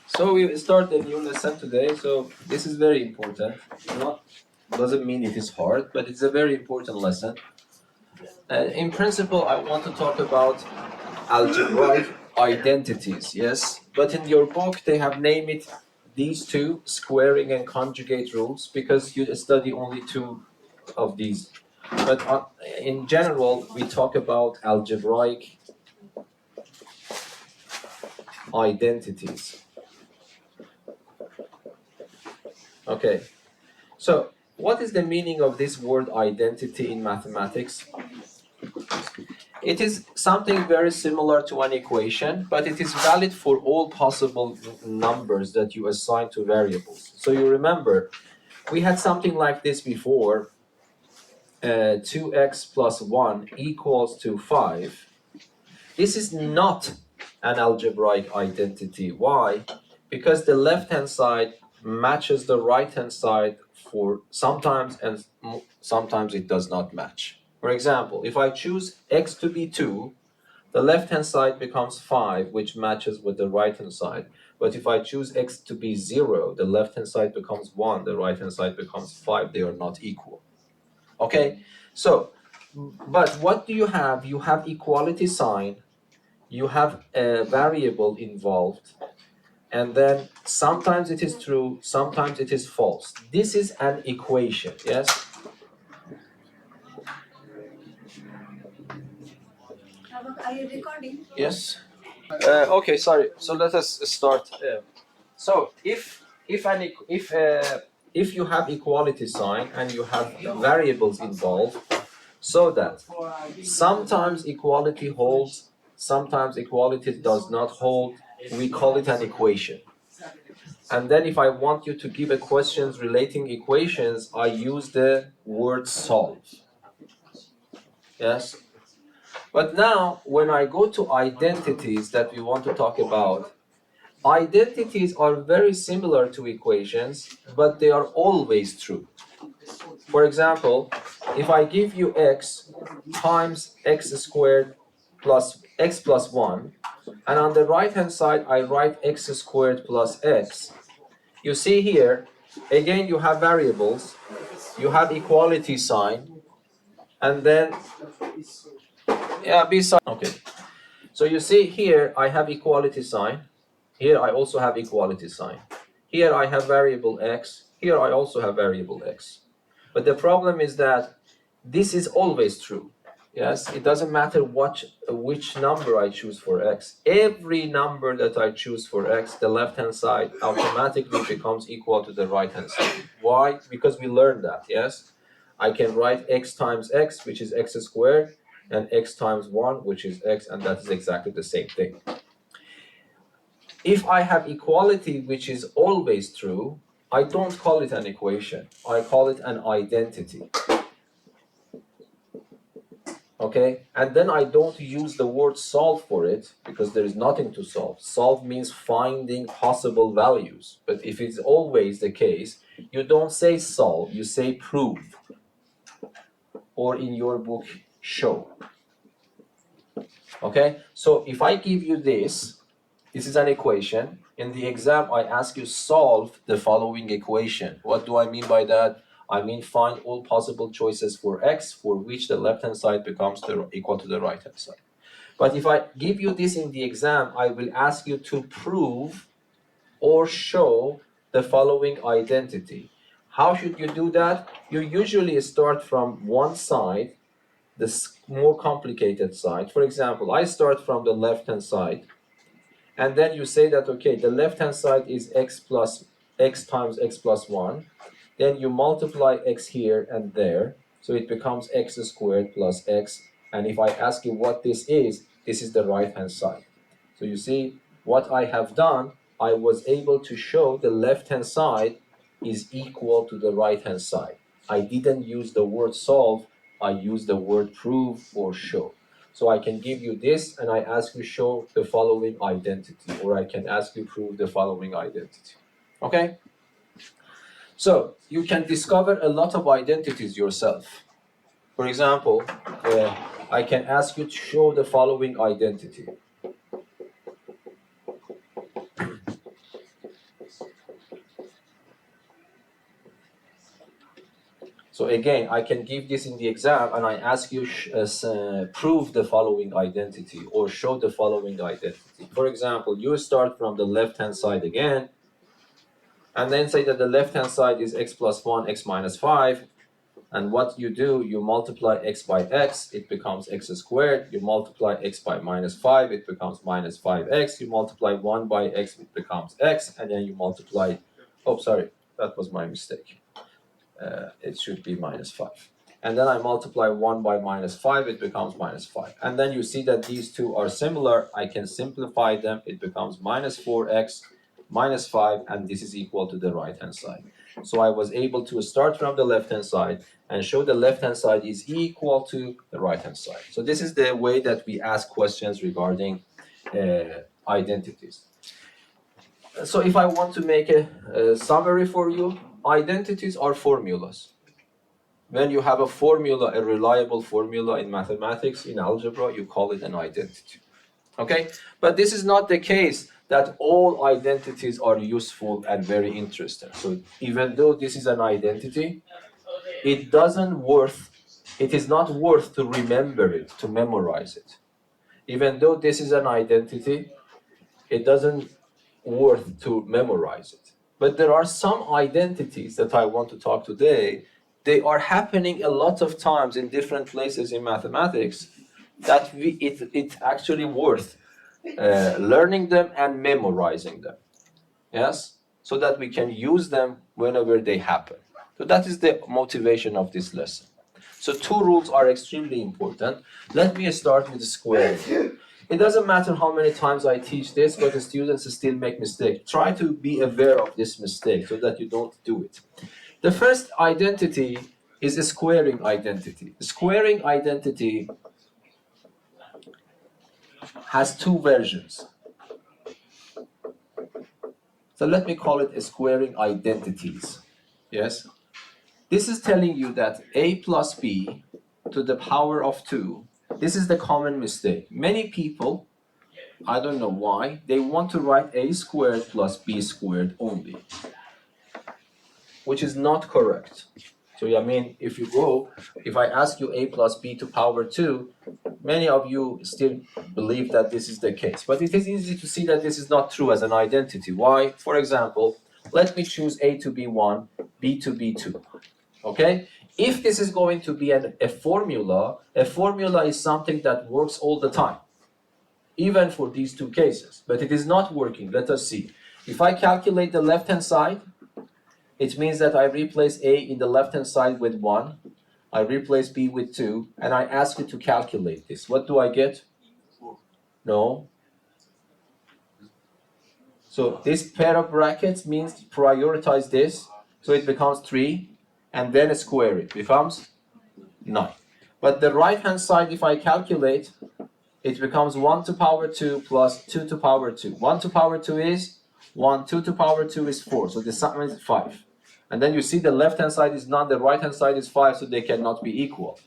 So we start a new lesson today. So this is very important. Not doesn't mean it is hard, but it's a very important lesson. In principle, I want to talk about algebraic identities. Yes, but in your book they have named it these two squaring and conjugate rules because you study only two of these. But in general, we talk about algebraic identities. Okay, so what is the meaning of this word identity in mathematics? It is something very similar to an equation, but it is valid for all possible numbers that you assign to variables. So you remember, we had something like this before, 2x plus 1 equals to 5. This is not an algebraic identity. Why? Because the left-hand side matches the right-hand side for sometimes, and sometimes it does not match. For example, if I choose x to be 2, the left-hand side becomes 5, which matches with the right-hand side. But if I choose x to be 0, the left-hand side becomes 1, the right-hand side becomes 5. They are not equal. Okay? So, but what do you have? You have equality sign, you have a variable involved, and then sometimes it is true, sometimes it is false. This is an equation, yes? Are you recording? Yes. Okay, sorry. So let us start. So if you have equality sign and you have variables involved, so that sometimes equality holds, sometimes equality does not hold, we call it an equation. And then if I want you to give a questions relating equations, I use the word solve. Yes? But now, when I go to identities that we want to talk about, identities are very similar to equations, but they are always true. For example, if I give you x times x squared plus x plus 1, and on the right-hand side I write x squared plus x, you see here, again you have variables, you have equality sign, and then, okay. So you see here I have equality sign, here I also have equality sign. Here I have variable x, here I also have variable x. But the problem is that this is always true. Yes, it doesn't matter which number I choose for x. Every number that I choose for x, the left-hand side automatically becomes equal to the right-hand side. Why? Because we learned that, yes? I can write x times x, which is x squared, and x times 1, which is x, and that is exactly the same thing. If I have equality, which is always true, I don't call it an equation. I call it an identity. Okay? And then I don't use the word solve for it because there is nothing to solve. Solve means finding possible values. But if it's always the case, you don't say solve, you say prove. Or in your book, show. Okay? So if I give you this is an equation. In the exam, I ask you solve the following equation. What do I mean by that? I mean find all possible choices for x for which the left-hand side becomes equal to the right-hand side. But if I give you this in the exam, I will ask you to prove or show the following identity. How should you do that? You usually start from one side, the more complicated side. For example, I start from the left-hand side, and then you say that, okay, the left-hand side is x times x plus 1. Then you multiply x here and there, so it becomes x squared plus x. And if I ask you what this is the right-hand side. So you see, what I have done, I was able to show the left-hand side is equal to the right-hand side. I didn't use the word solve, I used the word prove or show. So I can give you this and I ask you show the following identity, or I can ask you prove the following identity. Okay? So you can discover a lot of identities yourself. For example, I can ask you to show the following identity. So again, I can give this in the exam and I ask you prove the following identity or show the following identity. For example, you start from the left-hand side again and then say that the left-hand side is x plus 1, x minus 5. And what you do, you multiply x by x, it becomes x squared. You multiply x by minus 5, it becomes minus 5x. You multiply 1 by x, it becomes x. And then you multiply, oh, sorry, that was my mistake. It should be minus 5. And then I multiply 1 by minus 5, it becomes minus 5. And then you see that these two are similar. I can simplify them. It becomes minus 4x minus 5, and this is equal to the right-hand side. So I was able to start from the left-hand side and show the left-hand side is equal to the right-hand side. So this is the way that we ask questions regarding identities. So if I want to make a summary for you, identities are formulas. When you have a formula, a reliable formula in mathematics, in algebra, you call it an identity. Okay? But this is not the case that all identities are useful and very interesting. So even though this is an identity, it is not worth to remember it, to memorize it. Even though this is an identity, it doesn't worth to memorize it. But there are some identities that I want to talk today. They are happening a lot of times in different places in mathematics that it's actually worth learning them and memorizing them. Yes? So that we can use them whenever they happen. So that is the motivation of this lesson. So two rules are extremely important. Let me start with the squaring. It doesn't matter how many times I teach this, but the students still make mistakes. Try to be aware of this mistake so that you don't do it. The first identity is a squaring identity. The squaring identity has two versions. So let me call it a squaring identities. Yes? This is telling you that a plus b to the power of 2, this is the common mistake. Many people, I don't know why, they want to write a squared plus b squared only, which is not correct. So I mean, if I ask you a plus b to power 2, many of you still believe that this is the case. But it is easy to see that this is not true as an identity. Why? For example, let me choose a to be 1, b to be 2. Okay? If this is going to be a formula is something that works all the time, even for these two cases. But it is not working. Let us see. If I calculate the left-hand side, it means that I replace a in the left-hand side with 1, I replace b with 2, and I ask you to calculate this. What do I get? No. So this pair of brackets means prioritize this, so it becomes 3, and then square it, becomes 9. But the right-hand side, if I calculate, it becomes 1 to power 2 plus 2 to power 2. 1 to power 2 is 1, 2 to power 2 is 4, so the sum is 5. And then you see the left-hand side is none, the right-hand side is 5, so they cannot be equal.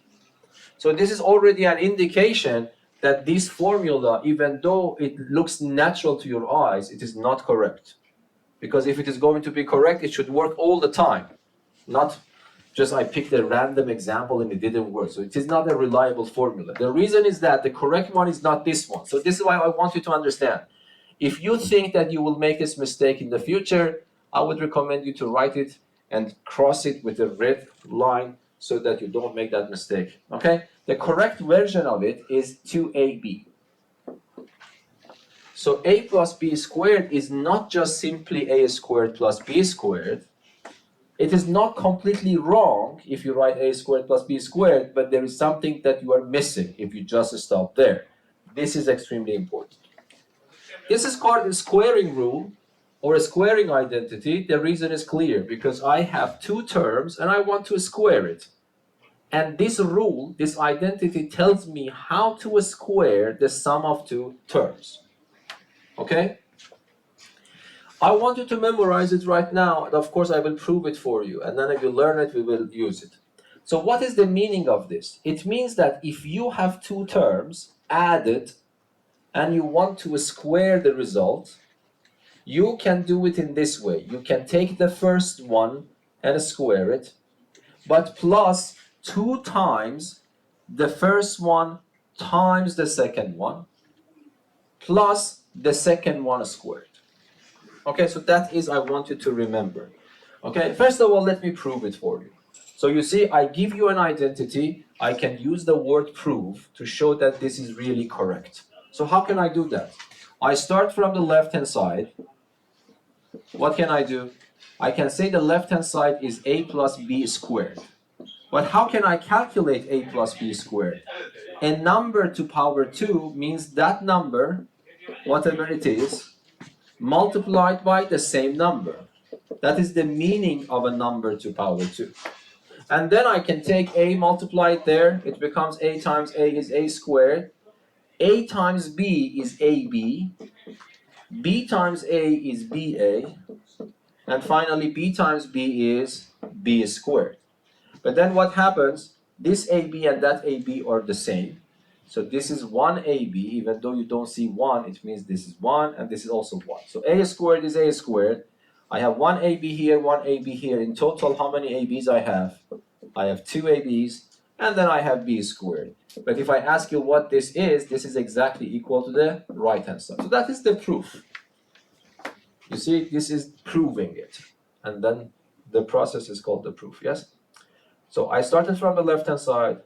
So this is already an indication that this formula, even though it looks natural to your eyes, it is not correct. Because if it is going to be correct, it should work all the time, not just I picked a random example and it didn't work. So it is not a reliable formula. The reason is that the correct one is not this one. So this is why I want you to understand. If you think that you will make this mistake in the future, I would recommend you to write it and cross it with a red line so that you don't make that mistake. Okay? The correct version of it is 2ab. So a plus b squared is not just simply a squared plus b squared. It is not completely wrong if you write a squared plus b squared, but there is something that you are missing if you just stop there. This is extremely important. This is called the squaring rule or a squaring identity. The reason is clear, because I have two terms and I want to square it. And this rule, this identity tells me how to square the sum of two terms. Okay? I want you to memorize it right now, and of course I will prove it for you, and then if you learn it, we will use it. So what is the meaning of this? It means that if you have two terms added and you want to square the result, you can do it in this way. You can take the first one and square it, but plus 2 times the first one times the second one plus the second one squared. Okay, so that is I want you to remember. Okay, first of all, let me prove it for you. So you see, I give you an identity, I can use the word prove to show that this is really correct. So how can I do that? I start from the left-hand side. What can I do? I can say the left-hand side is a plus b squared. But how can I calculate a plus b squared? A number to power 2 means that number, whatever it is, multiplied by the same number. That is the meaning of a number to power 2. And then I can take a, multiply it there, it becomes a times a is a squared. A times b is ab, b times a is ba, and finally b times b is b squared. But then what happens? This AB and that AB are the same. So this is 1AB, even though you don't see 1, it means this is 1 and this is also 1. So A squared is A squared. I have 1AB here, 1AB here. In total, how many ABs I have? I have 2 ABs, and then I have B squared. But if I ask you what this is exactly equal to the right-hand side. So that is the proof. You see, this is proving it. And then the process is called the proof, yes? So I started from the left-hand side.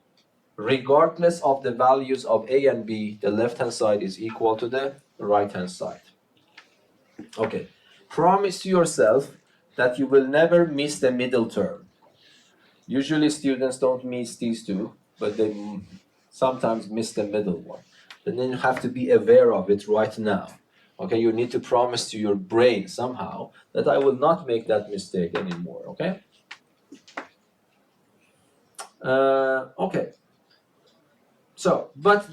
Regardless of the values of A and B, the left-hand side is equal to the right-hand side. Okay. Promise to yourself that you will never miss the middle term. Usually students don't miss these two, but they sometimes miss the middle one. And then you have to be aware of it right now. Okay, you need to promise to your brain somehow that I will not make that mistake anymore, okay? Okay. So, but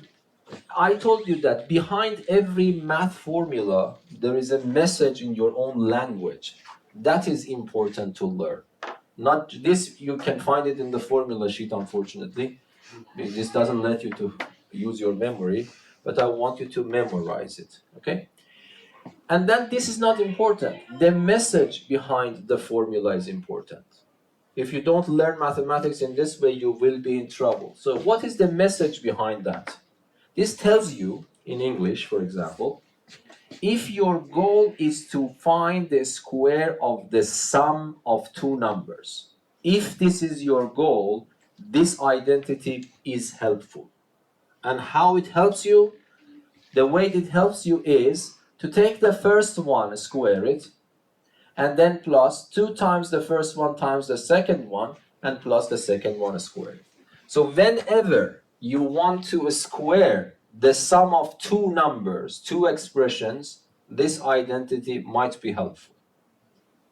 I told you that behind every math formula, there is a message in your own language. That is important to learn. Not this, you can find it in the formula sheet, unfortunately. This doesn't let you to use your memory, but I want you to memorize it, okay? And then this is not important. The message behind the formula is important. If you don't learn mathematics in this way, you will be in trouble. So what is the message behind that? This tells you, in English, for example, if your goal is to find the square of the sum of two numbers, if this is your goal, this identity is helpful. And how it helps you? The way it helps you is to take the first one, square it, and then plus 2 times the first one times the second one, and plus the second one squared. So whenever you want to square the sum of two numbers, two expressions, this identity might be helpful.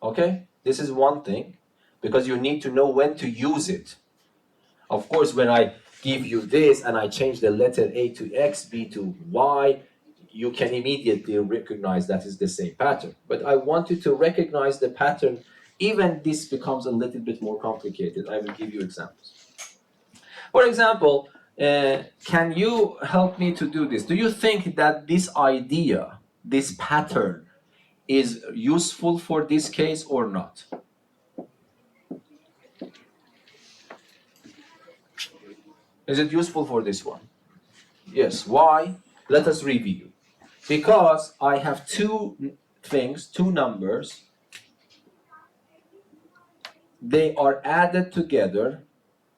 Okay? This is one thing, because you need to know when to use it. Of course, when I give you this and I change the letter A to X, B to Y, you can immediately recognize that is the same pattern. But I want you to recognize the pattern, even this becomes a little bit more complicated. I will give you examples. For example, can you help me to do this? Do you think that this idea, this pattern, is useful for this case or not? Is it useful for this one? Yes. Why? Let us review. Because I have two things, two numbers, they are added together,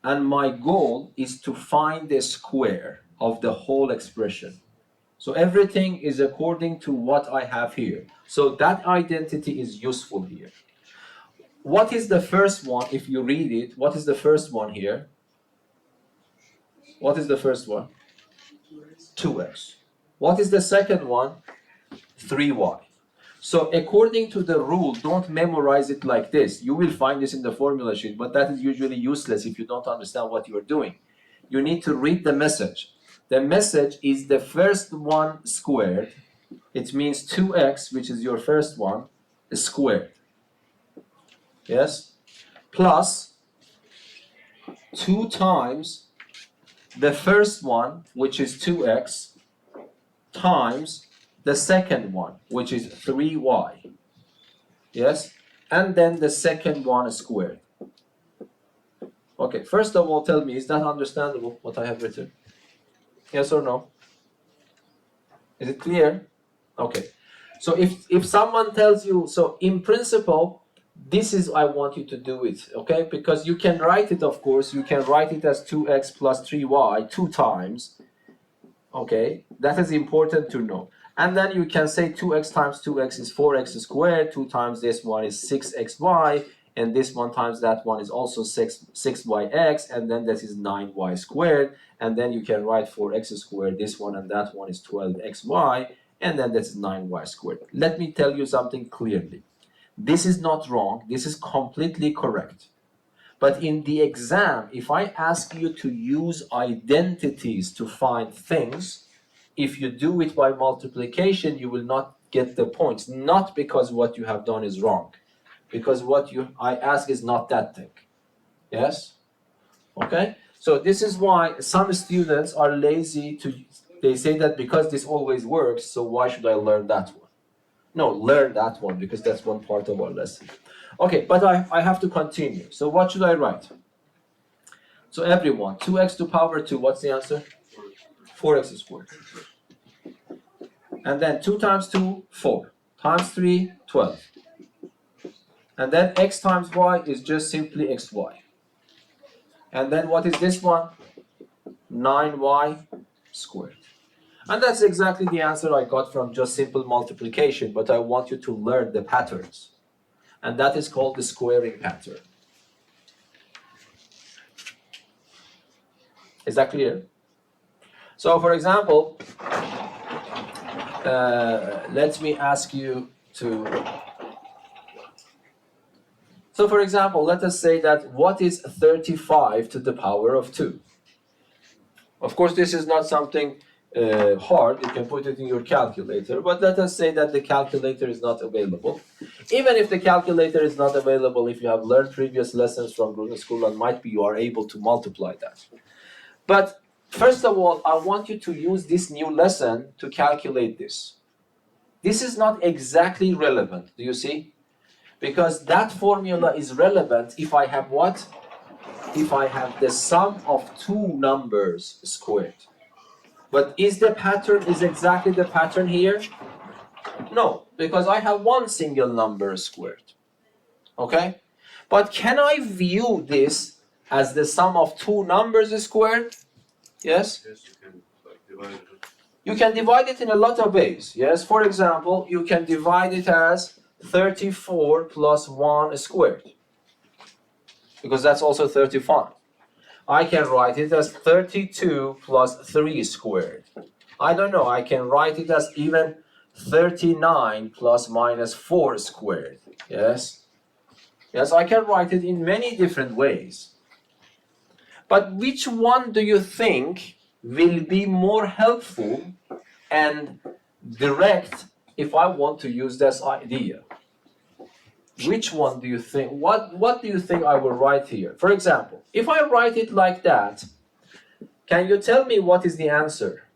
and my goal is to find the square of the whole expression. So everything is according to what I have here. So that identity is useful here. What is the first one? If you read it, what is the first one here? What is the first one? 2x. What is the second one? 3y. So according to the rule, don't memorize it like this. You will find this in the formula sheet, but that is usually useless if you don't understand what you're doing. You need to read the message. The message is the first one squared. It means 2x, which is your first one, is squared. Yes? Plus 2 times the first one, which is 2x, times the second one, which is 3y. Yes? And then the second one squared. Okay, first of all, tell me, is that understandable, what I have written? Yes or no? Is it clear? Okay. So if someone tells you, so in principle, this is I want you to do it, okay? Because you can write it, of course, you can write it as 2x plus 3y 2 times, okay? That is important to know. And then you can say 2x times 2x is 4x squared, 2 times this one is 6xy, and this one times that one is also 6yx, and then that is 9y squared, and then you can write 4x squared, this one and that one is 12xy, and then that's 9y squared. Let me tell you something clearly. This is not wrong, this is completely correct. But in the exam, if I ask you to use identities to find things, if you do it by multiplication, you will not get the points. Not because what you have done is wrong, because what I ask is not that thing. Yes? Okay? So this is why some students are lazy they say that because this always works, so why should I learn that one? No, learn that one because that's one part of our lesson. Okay, but I have to continue. So what should I write? So everyone, 2x to power 2, what's the answer? 4x squared. And then 2 times 2, 4. Times 3, 12. And then x times y is just simply xy. And then what is this one? 9y squared. And that's exactly the answer I got from just simple multiplication, but I want you to learn the patterns. And that is called the squaring pattern. Is that clear? So for example, let me ask you to... So for example, let us say that what is 35 to the power of 2? Of course, this is not something hard. You can put it in your calculator, but let us say that the calculator is not available. Even if the calculator is not available, if you have learned previous lessons from Gruden School, and might be you are able to multiply that. But first of all, I want you to use this new lesson to calculate this. This is not exactly relevant, do you see? Because that formula is relevant if I have what? If I have the sum of two numbers squared. But is the pattern exactly the pattern here? No, because I have one single number squared. Okay? But can I view this as the sum of two numbers squared? Yes? Yes, you can divide it. You can divide it in a lot of ways. Yes, for example, you can divide it as 34 plus 1 squared. Because that's also 35. I can write it as 32 plus 3 squared. I don't know, I can write it as even 39 plus minus 4 squared. Yes? Yes, I can write it in many different ways. But which one do you think will be more helpful and direct if I want to use this idea? Which one do you think, what do you think I will write here? For example, if I write it like that, can you tell me what is the answer?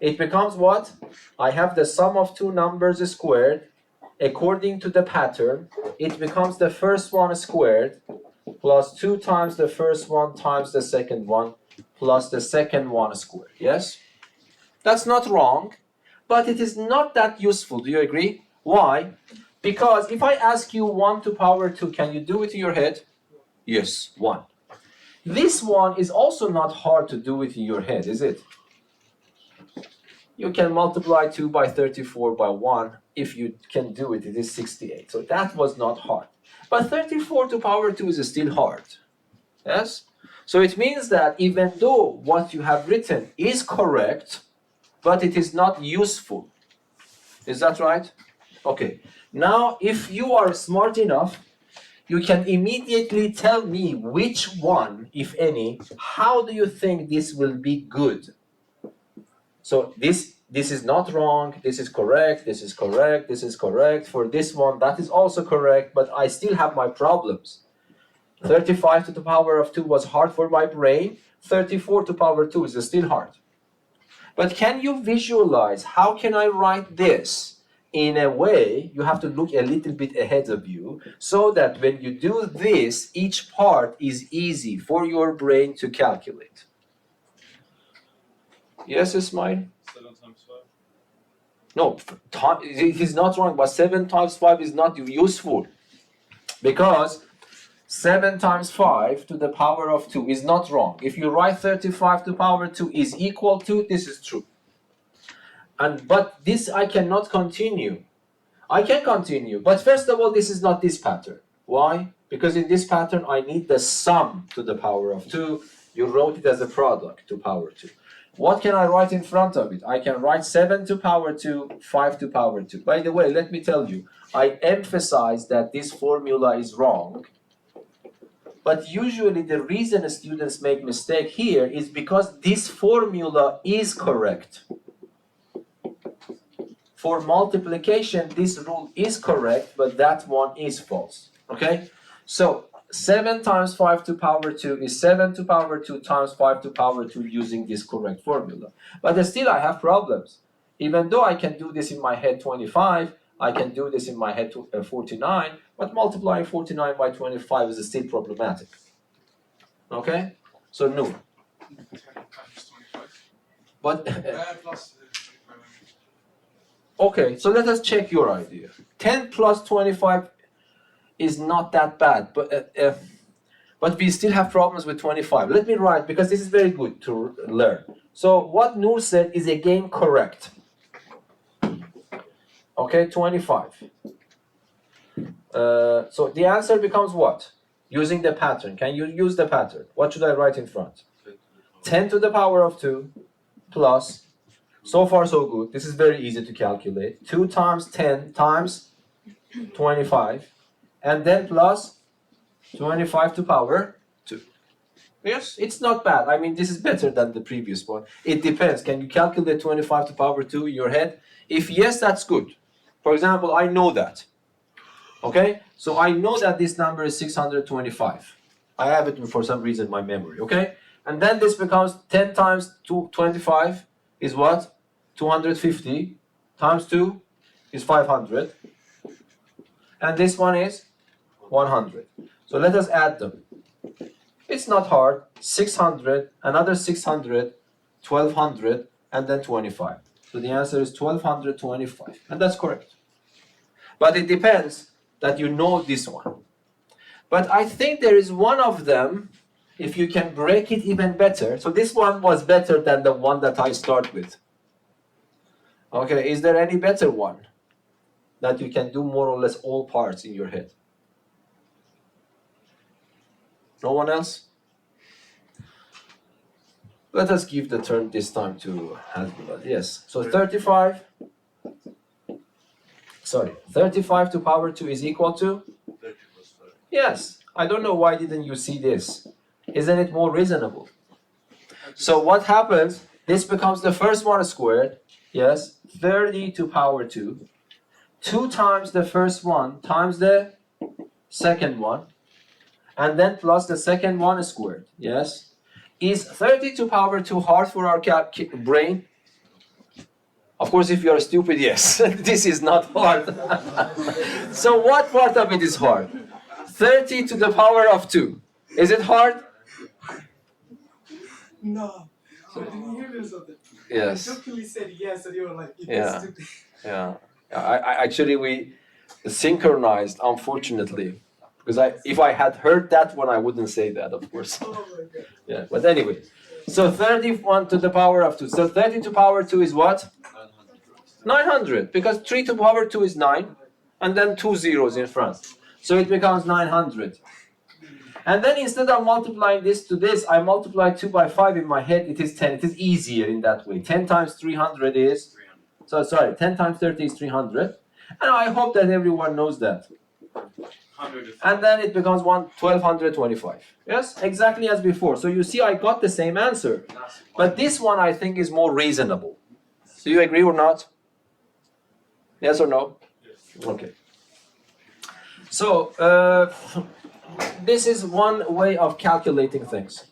It becomes what? I have the sum of two numbers squared. According to the pattern, it becomes the first one squared plus 2 times the first one times the second one plus the second one squared. Yes? That's not wrong, but it is not that useful. Do you agree? Why? Because if I ask you 1 to power 2, can you do it in your head? Yes, 1. This one is also not hard to do it in your head, is it? You can multiply 2 by 34 by 1. If you can do it, it is 68. So that was not hard. But 34 to power 2 is still hard. Yes? So it means that even though what you have written is correct, but it is not useful. Is that right? Okay. Now, if you are smart enough, you can immediately tell me which one, if any, how do you think this will be good? So this is not wrong, this is correct, this is correct, this is correct. For this one, that is also correct, but I still have my problems. 35 to the power of 2 was hard for my brain. 34 to power 2 is still hard. But can you visualize, how can I write this? in a way, you have to look a little bit ahead of you so that when you do this, each part is easy for your brain to calculate. Yes, Ismail? 7 times 5. No, it is not wrong, but 7 times 5 is not useful because 7 times 5 to the power of 2 is not wrong. If you write 35 to the power 2 is equal to, this is true. But this I cannot continue. I can continue, but first of all, this is not this pattern. Why? Because in this pattern, I need the sum to the power of 2. You wrote it as a product to power 2. What can I write in front of it? I can write 7 to power 2, 5 to power 2. By the way, let me tell you, I emphasize that this formula is wrong. But usually the reason students make mistake here is because this formula is correct. For multiplication, this rule is correct, but that one is false. Okay? So 7 times 5 to power 2 is 7 to power 2 times 5 to power 2 using this correct formula. But still I have problems. Even though I can do this in my head 25, I can do this in my head 49, but multiplying 49 by 25 is still problematic. Okay? So no. 10 times 25. But Plus okay, so let us check your idea. 10 plus 25 is not that bad, but we still have problems with 25. Let me write, because this is very good to learn. So what Noor said is again correct. Okay, 25. So the answer becomes what? Using the pattern. Can you use the pattern? What should I write in front? 10 to the power of 2 plus, so far so good, this is very easy to calculate, 2 times 10 times 25, and then plus 25 to power 2. Yes, it's not bad. I mean, this is better than the previous one. It depends. Can you calculate 25 to power 2 in your head? If yes, that's good. For example, I know that. Okay? So I know that this number is 625. I have it for some reason in my memory. Okay? And then this becomes 10 times 25 is what? 250 times 2 is 500. And this one is 100. So let us add them. It's not hard. 600, another 600, 1200, and then 25. So the answer is 1225. And that's correct. But it depends that you know this one. But I think there is one of them, if you can break it even better. So this one was better than the one that I start with. Okay, is there any better one that you can do more or less all parts in your head? No one else? Let us give the turn this time to Hasbullah. Yes, so 35 to power 2 is equal to? 30 plus 5. Yes, I don't know why didn't you see this. Isn't it more reasonable? So what happens, this becomes the first one squared, yes, 30 to power 2, 2 times the first one times the second one, and then plus the second one squared, yes. Is 30 to power 2 hard for our brain? Of course, if you are stupid, yes. This is not hard. So what part of it is hard? 30 to the power of 2. Is it hard? No. I didn't hear this of it. Yes. I jokingly said yes, and you were like, Yeah. stupid. Yeah. We synchronized, unfortunately. Because if I had heard that one, I wouldn't say that, of course. Oh my god. Yeah, but anyway. So 31 to the power of 2. So 30 to the power 2 is what? 900. Because 3 to the power 2 is 9. And then 2 zeros in front. So it becomes 900. And then instead of multiplying this to this, I multiply 2 by 5 in my head. It is 10. It is easier in that way. 10 times 300 is... 10 times 30 is 300. And I hope that everyone knows that. And then it becomes 1225. Yes, exactly as before. So you see, I got the same answer. But this one I think is more reasonable. Do you agree or not? Yes or no? Yes. Okay. So this is one way of calculating things.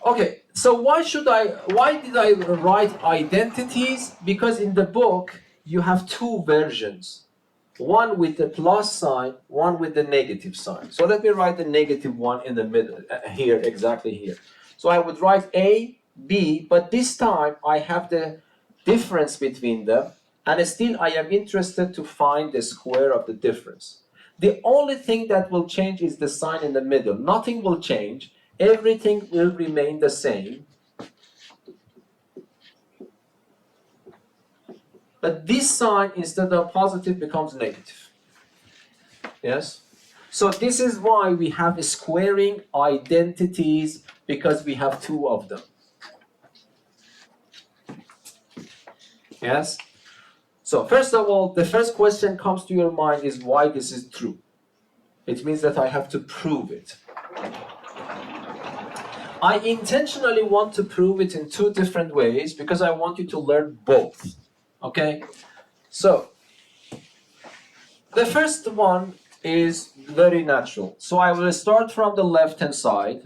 Okay, so why did I write identities? Because in the book you have two versions. One with the plus sign, one with the negative sign. So let me write the negative one in the middle, here, exactly here. So I would write A, B, but this time I have the difference between them, and still I am interested to find the square of the difference. The only thing that will change is the sign in the middle. Nothing will change. Everything will remain the same. But this sign, instead of positive, becomes negative. Yes? So this is why we have squaring identities, because we have two of them. Yes? So first of all, the first question comes to your mind is why this is true. It means that I have to prove it. I intentionally want to prove it in two different ways because I want you to learn both. Okay? So, the first one is very natural. So I will start from the left-hand side.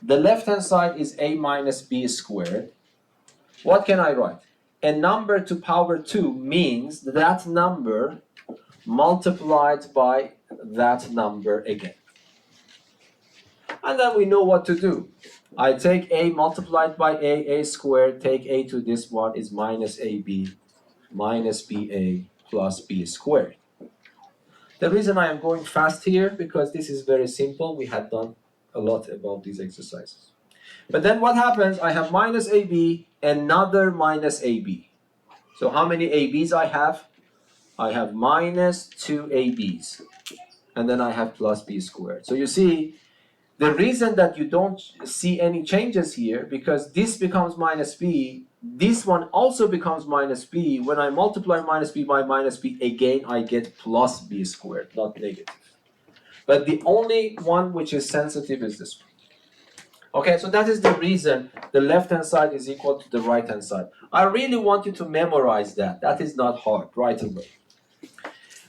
The left-hand side is a minus b squared. What can I write? A number to power 2 means that number multiplied by that number again. And then we know what to do. I take a multiplied by a squared, take a to this one is minus ab minus ba plus b squared. The reason I am going fast here, because this is very simple. We had done a lot about these exercises. But then what happens? I have minus AB, another minus AB. So how many ABs I have? I have minus 2 ABs. And then I have plus B squared. So you see, the reason that you don't see any changes here, because this becomes minus B, this one also becomes minus B. When I multiply minus B by minus B, again I get plus B squared, not negative. But the only one which is sensitive is this one. Okay, so that is the reason the left-hand side is equal to the right-hand side. I really want you to memorize that. That is not hard, right away.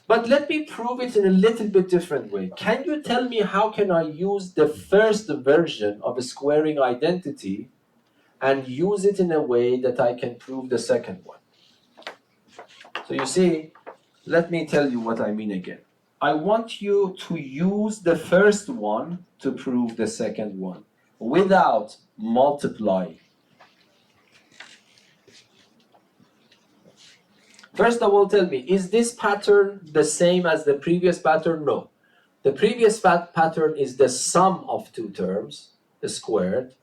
But let me prove it in a little bit different way. Can you tell me how can I use the first version of a squaring identity and use it in a way that I can prove the second one? So you see, let me tell you what I mean again. I want you to use the first one to prove the second one without multiplying. First of all, tell me, is this pattern the same as the previous pattern? No. The previous pattern is the sum of two terms, the squared,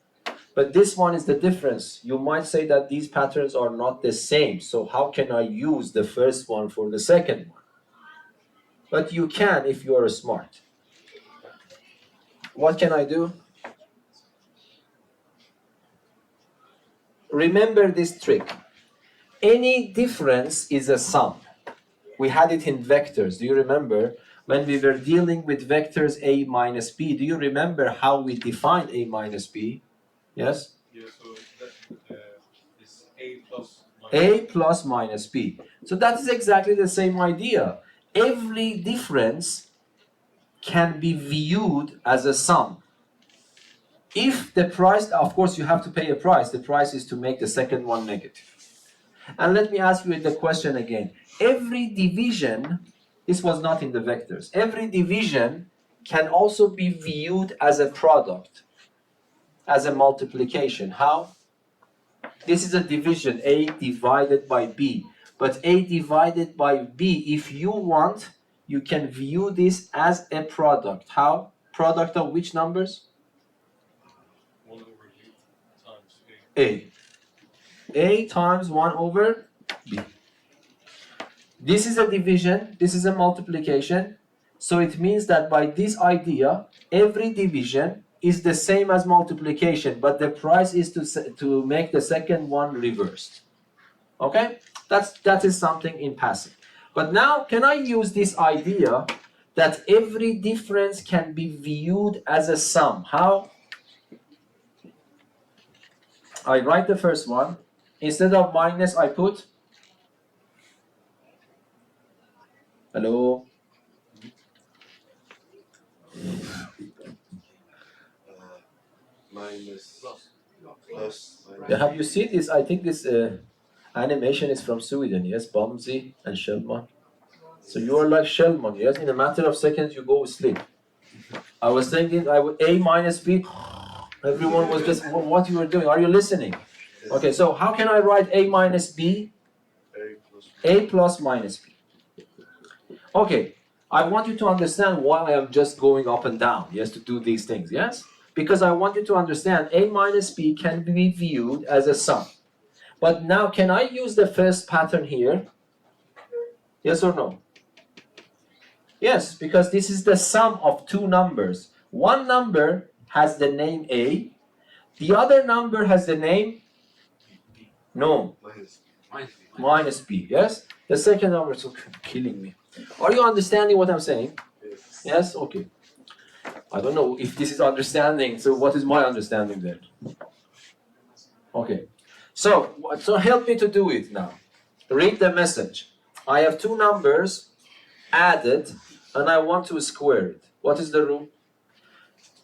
but this one is the difference. You might say that these patterns are not the same, so how can I use the first one for the second one? But you can if you are smart. What can I do? Remember this trick. Any difference is a sum. We had it in vectors. Do you remember? When we were dealing with vectors a minus b, do you remember how we defined a minus b? Yes? Yeah, so that is A plus A plus minus b. So that is exactly the same idea. Every difference can be viewed as a sum. If the price, of course you have to pay a price. The price is to make the second one negative. And let me ask you the question again. Every division, this was not in the vectors, every division can also be viewed as a product, as a multiplication. How? This is a division, A divided by B. But A divided by B, if you want, you can view this as a product. How? Product of which numbers? 1 over B times A. A times 1 over B. This is a division, this is a multiplication. So it means that by this idea, every division is the same as multiplication, but the price is to make the second one reversed. Okay? That is something in passing. But now, can I use this idea that every difference can be viewed as a sum? How? I write the first one. Instead of minus, I put... Hello? Minus plus minus. Have you seen this? I think this... Animation is from Sweden, yes, Bamsi and Shelman. So you are like Shelman, yes? In a matter of seconds, you go sleep. I was thinking I would A minus B. Everyone was just, what you were doing? Are you listening? Okay, so how can I write A minus B? A plus minus B. Okay, I want you to understand why I'm just going up and down, yes, to do these things, yes? Because I want you to understand A minus B can be viewed as a sum. But now, can I use the first pattern here? Yes or no? Yes, because this is the sum of two numbers. One number has the name A, the other number has the name, no, minus B, yes? The second number is killing me. Are you understanding what I'm saying? Yes? Okay. I don't know if this is understanding, so what is my understanding then? Okay. So help me to do it now. Read the message. I have two numbers added, and I want to square it. What is the rule?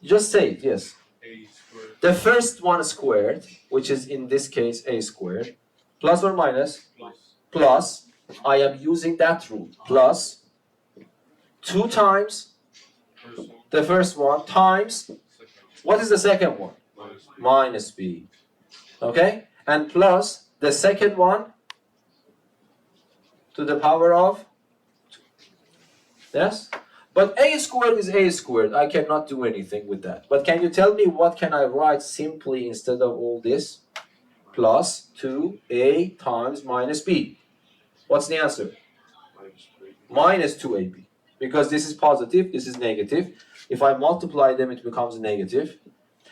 Just say it, yes. A squared The first one squared, which is in this case a squared, plus or minus, plus plus, I am using that rule, plus 2 times first one the first one times, second what is the second one? minus B. Minus b. Okay? And plus the second one to the power of 2. Yes? But a squared is a squared. I cannot do anything with that. But can you tell me what can I write simply instead of all this? Plus 2a times minus b. What's the answer? Minus 2ab. Because this is positive, this is negative. If I multiply them, it becomes negative.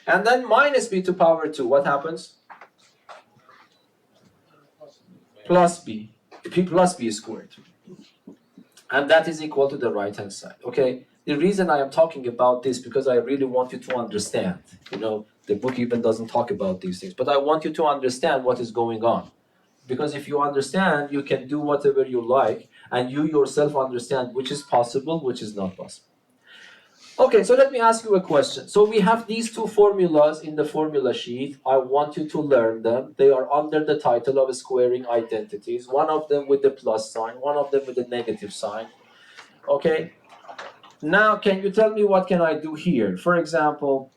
And then minus b to power 2, what happens? Plus b. P plus b squared. And that is equal to the right-hand side. Okay? The reason I am talking about this, because I really want you to understand. You know, the book even doesn't talk about these things. But I want you to understand what is going on. Because if you understand, you can do whatever you like, and you yourself understand which is possible, which is not possible. Okay, so let me ask you a question. So we have these two formulas in the formula sheet. I want you to learn them. They are under the title of squaring identities. One of them with the plus sign, one of them with the negative sign. Okay? Now, can you tell me what can I do here? For example,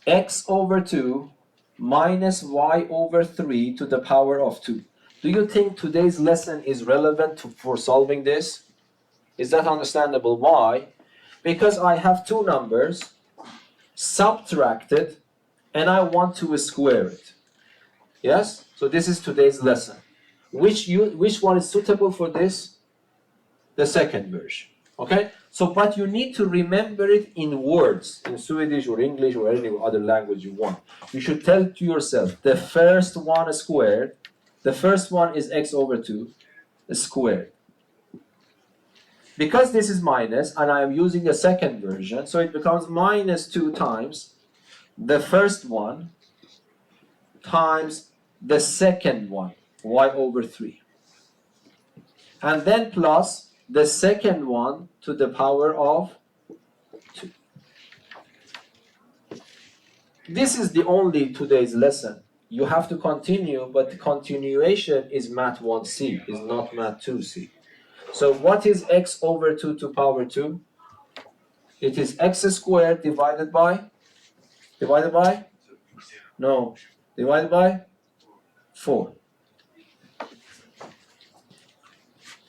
x over 2 minus y over 3 to the power of 2. Do you think today's lesson is relevant for solving this? Is that understandable? Why? Because I have two numbers subtracted and I want to square it. Yes? So this is today's lesson. Which one is suitable for this? The second version. Okay? So, but you need to remember it in words, in Swedish or English or any other language you want. You should tell to yourself, the first one squared, the first one is x over 2 squared. Because this is minus, and I am using the second version, so it becomes minus 2 times the first one times the second one, y over 3. And then plus the second one to the power of 2. This is the only today's lesson. You have to continue, but the continuation is Math 1C, is not Math 2C. So what is x over 2 to power 2? It is x squared divided by? No, divided by 4.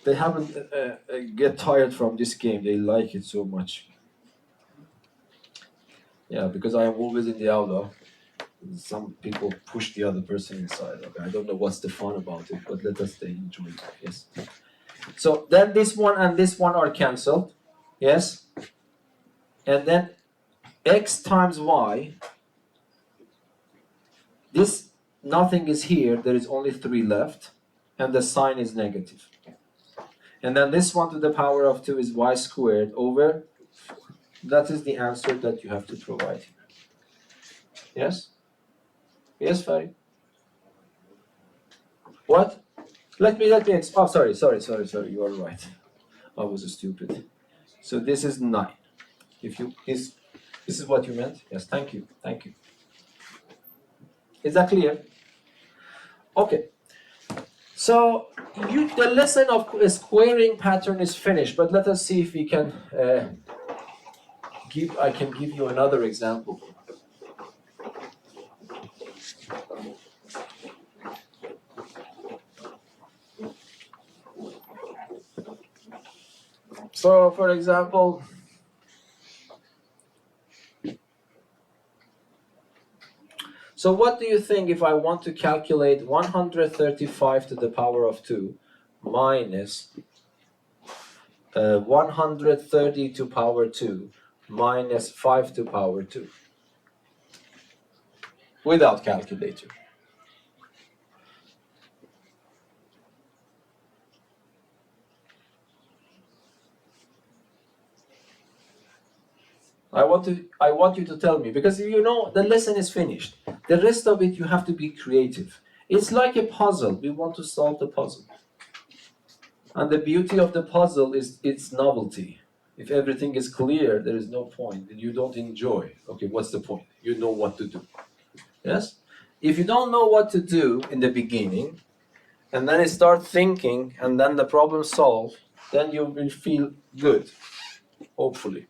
They haven't get tired from this game. They like it so much. Yeah, because I am always in the aula. Some people push the other person inside. Okay, I don't know what's the fun about it, but let us stay enjoy it. Yes. So then this one and this one are cancelled. Yes. And then x times y. This nothing is here. There is only 3 left, and the sign is negative. And then this one to the power of 2 is y squared over. That is the answer that you have to provide here. Yes? Yes, Farid? What? Let me oh, sorry, you are right. I was stupid. So this is 9. If you this is what you meant? Yes, thank you. Thank you. Is that clear? Okay. So the lesson of a squaring pattern is finished, but let us see if we can I can give you another example. So for example, so what do you think if I want to calculate 135 to the power of 2 minus 130 to power 2 minus 5 to power 2 without calculator? I want you to tell me, because you know the lesson is finished. The rest of it you have to be creative. It's like a puzzle. We want to solve the puzzle. And the beauty of the puzzle is its novelty. If everything is clear, there is no point. And you don't enjoy. Okay, what's the point? You know what to do. Yes? If you don't know what to do in the beginning, and then you start thinking, and then the problem solved, then you will feel good, hopefully.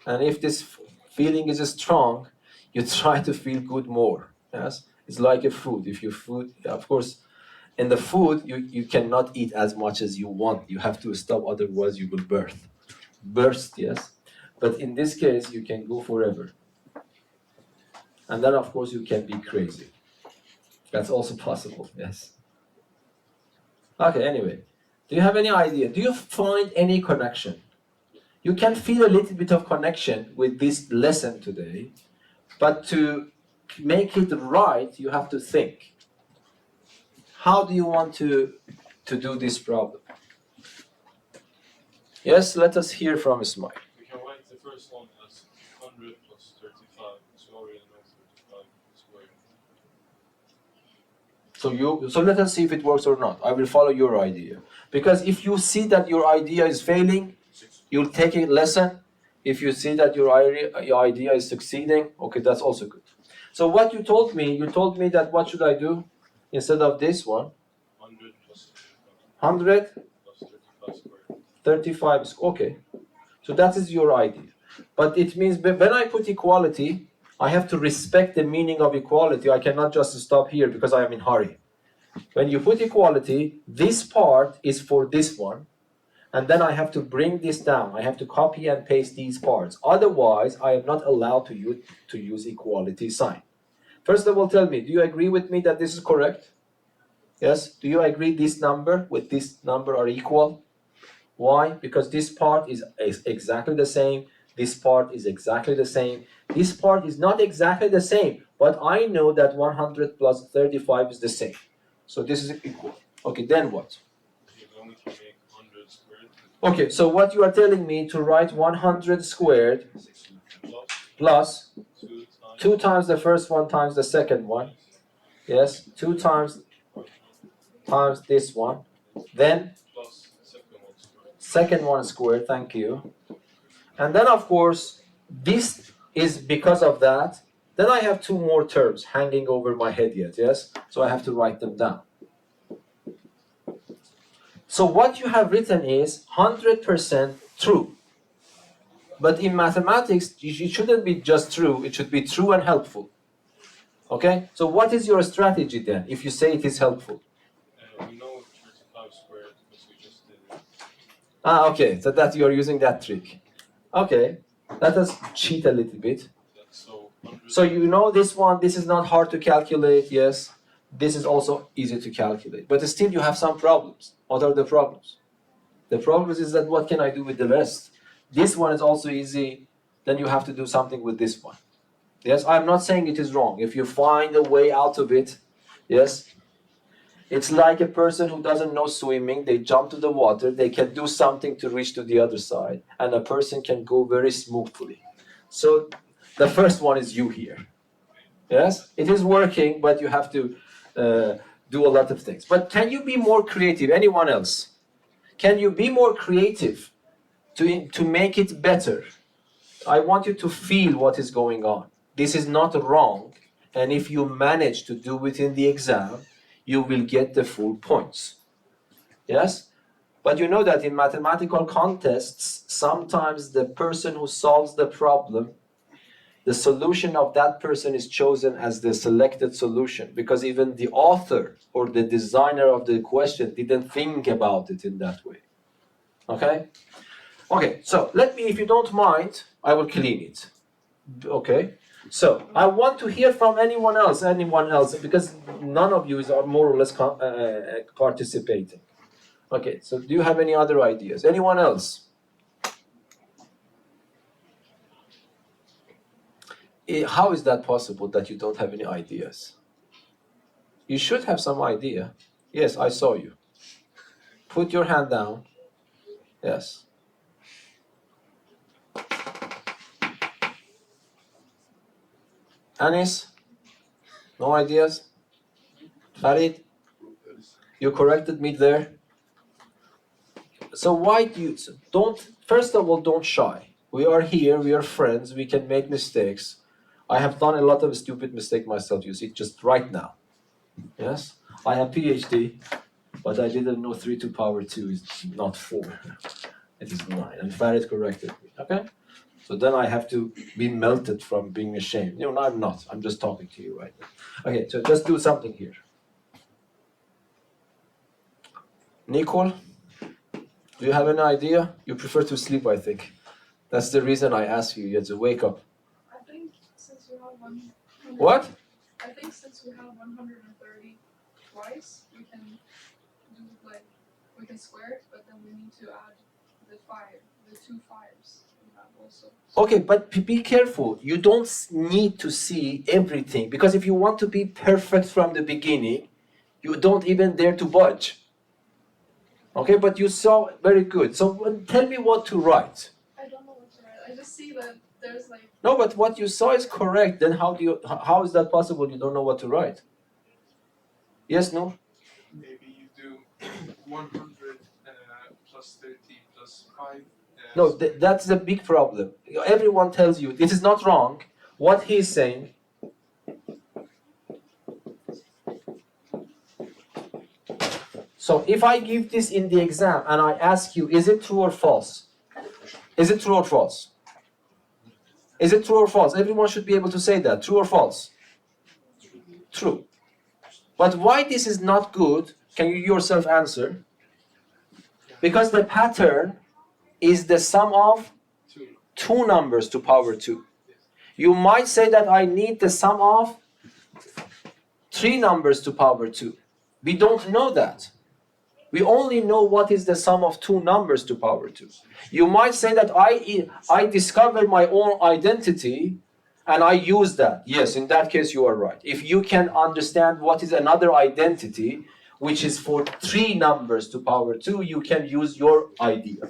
And if this feeling is strong, you try to feel good more. Yes? It's like a food. If you food, of course, in the food, you cannot eat as much as you want. You have to stop, otherwise you will burst, yes. But in this case, you can go forever. And then, of course, you can be crazy. That's also possible, yes. Okay, anyway, do you have any idea? Do you find any connection? You can feel a little bit of connection with this lesson today, but to make it right, you have to think. How do you want to do this problem? Yes, let us hear from Ismail. We can write the first one as 100 plus 35, so already know 35 squared. So let us see if it works or not. I will follow your idea. Because if you see that your idea is failing, you'll take a lesson. If you see that your idea is succeeding, okay, that's also good. So what you told me that what should I do instead of this one? 100 plus 100 plus 35 squared. 35 is okay. So that is your idea. But it means when I put equality, I have to respect the meaning of equality. I cannot just stop here because I am in hurry. When you put equality, this part is for this one, and then I have to bring this down. I have to copy and paste these parts. Otherwise, I am not allowed to use equality sign. First of all, tell me, do you agree with me that this is correct? Yes? Do you agree this number with this number are equal? Why? Because this part is exactly the same. This part is exactly the same. This part is not exactly the same, but I know that 100 plus 35 is the same. So this is equal. Okay, then what? You only can make 100 squared. Okay, so what you are telling me to write 100 squared plus 2 times the first one times the second one. Yes, 2 times this one. Then plus second one squared. second one squared, thank you. And then, of course, this is because of that. Then I have 2 more terms hanging over my head yet, yes? So I have to write them down. So what you have written is 100% true. But in mathematics, it shouldn't be just true, it should be true and helpful. Okay? So what is your strategy then, if you say it is helpful? We know 35 squared because we just did it. Okay, so that you are using that trick. Okay, let us cheat a little bit. So 100. So you know this one, this is not hard to calculate, yes. This is also easy to calculate. But still you have some problems. What are the problems? The problem is that what can I do with the rest? This one is also easy, then you have to do something with this one. Yes, I'm not saying it is wrong. If you find a way out of it, yes. It's like a person who doesn't know swimming, they jump to the water, they can do something to reach to the other side, and a person can go very smoothly. So the first one is you here. Yes, it is working, but you have to do a lot of things. But can you be more creative? Anyone else? Can you be more creative to make it better? I want you to feel what is going on. This is not wrong, and if you manage to do it in the exam, you will get the full points. Yes? But you know that in mathematical contests, sometimes the person who solves the problem, the solution of that person is chosen as the selected solution, because even the author or the designer of the question didn't think about it in that way. Okay? Okay, so let me, if you don't mind, I will clean it. Okay? So I want to hear from anyone else, because none of you are more or less participating. Okay, so do you have any other ideas? Anyone else? How is that possible that you don't have any ideas? You should have some idea. Yes, I saw you. Put your hand down. Yes. Anis? No ideas? Farid? You corrected me there. So why do you don't? First of all, don't shy. We are here. We are friends. We can make mistakes. I have done a lot of stupid mistake myself. You see, just right now. Yes, I have PhD, but I didn't know 3 to power 2 is not 4. It is 9. And Farid corrected me. Okay. So then I have to be melted from being ashamed. No, I'm not. I'm just talking to you right now. Okay. So just do something here. Nicole. Do you have any idea? You prefer to sleep, I think. That's the reason I asked you. You had to wake up. I think since we have one. What? I think since we have 130 twice, we can do we can square it, but then we need to add the 2 5s we have also. Okay, but be careful. You don't need to see everything, because if you want to be perfect from the beginning, you don't even dare to budge. Okay, but you saw very good. So tell me what to write. I don't know what to write. I just see that there's No, but what you saw is correct. Then how is that possible? You don't know what to write. Yes, no? Maybe you do 100 plus 30 plus 5. No, that's the big problem. Everyone tells you this is not wrong. What he's saying. So if I give this in the exam and I ask you, is it true or false? Is it true or false? Is it true or false? Everyone should be able to say that. True or false? True. But why this is not good, can you yourself answer? Because the pattern is the sum of 2 numbers to power 2. You might say that I need the sum of 3 numbers to power 2. We don't know that. We only know what is the sum of 2 numbers to power 2. You might say that I discovered my own identity and I use that. Yes, in that case you are right. If you can understand what is another identity, which is for 3 numbers to power 2, you can use your idea.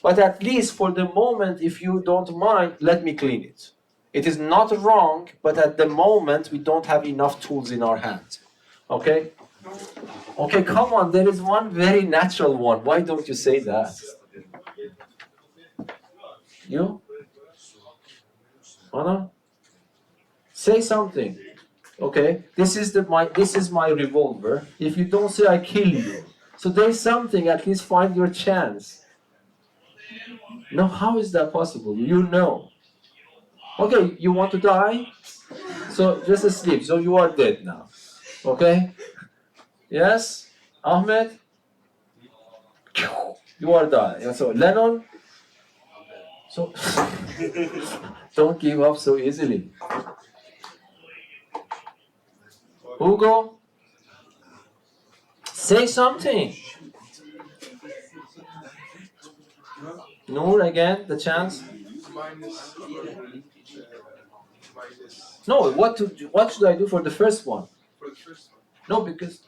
But at least for the moment, if you don't mind, let me clean it. It is not wrong, but at the moment we don't have enough tools in our hands. Okay? Okay, come on, there is one very natural one. Why don't you say that? You? Anna? Say something. Okay, this is my revolver. If you don't say, I kill you. So there's something, at least find your chance. No, how is that possible? You know. Okay, you want to die? So just sleep. So you are dead now. Okay? Yes? Ahmed? You are dying. So Lennon? So don't give up so easily. Hugo? Say something. Noor again, the chance. Minus. No, what should I do for the first one? For the first one. No, because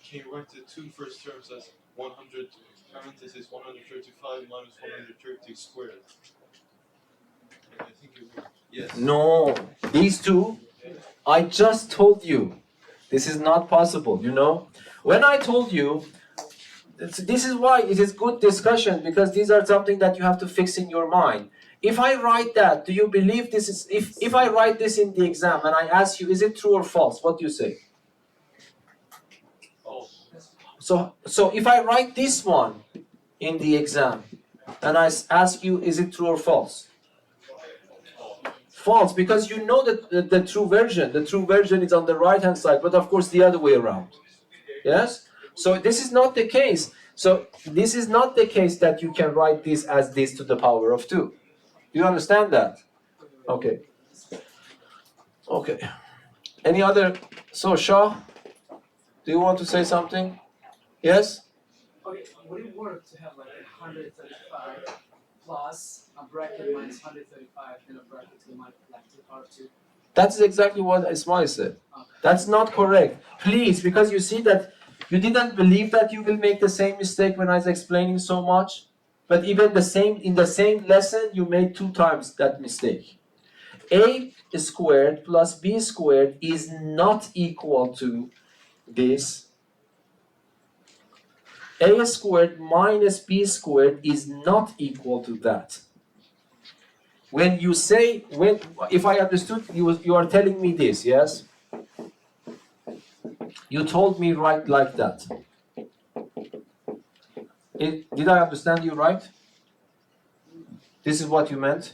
Can you write the 2 first terms as 100 parentheses 135 minus 130 squared? I think it would. Yes. no, these two, I just told you, this is not possible, you know? When I told you, this is why it is good discussion, because these are something that you have to fix in your mind. If I write that, do you believe this is, if I write this in the exam and I ask you, is it true or false? What do you say? False. So if I write this one in the exam and I ask you, is it true or false? False, because you know that the true version. The true version is on the right-hand side, but of course the other way around. Yes? So this is not the case. So this is not the case that you can write this as this to the power of 2. Do you understand that? Okay. Okay. Any other? So Shah, do you want to say something? Yes? Okay, would it work to have like 135 plus a bracket minus 135 and a bracket to minus like to the power of 2? That's exactly what Ismail said. That's not correct. Please, because you see that you didn't believe that you will make the same mistake when I was explaining so much. But even in the same lesson, you made 2 times that mistake. A squared plus b squared is not equal to this. A squared minus b squared is not equal to that. When you say, if I understood, you are telling me this, yes? You told me right like that. Did I understand you right? This is what you meant?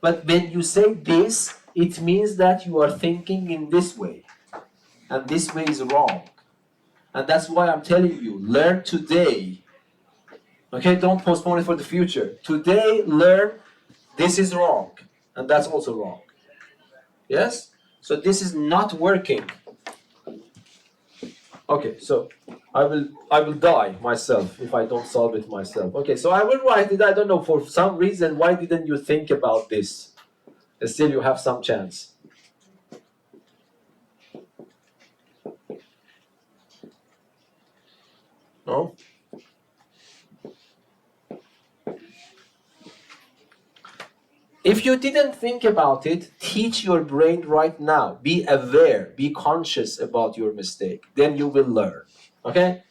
But when you say this, it means that you are thinking in this way. And this way is wrong. And that's why I'm telling you, learn today. Okay, don't postpone it for the future. Today, learn this is wrong. And that's also wrong. Yes? So this is not working. Okay, so I will die myself if I don't solve it myself. Okay, so I will write it. I don't know, for some reason, why didn't you think about this? Still you have some chance. No? If you didn't think about it, teach your brain right now. Be aware, be conscious about your mistake. Then you will learn. Okay?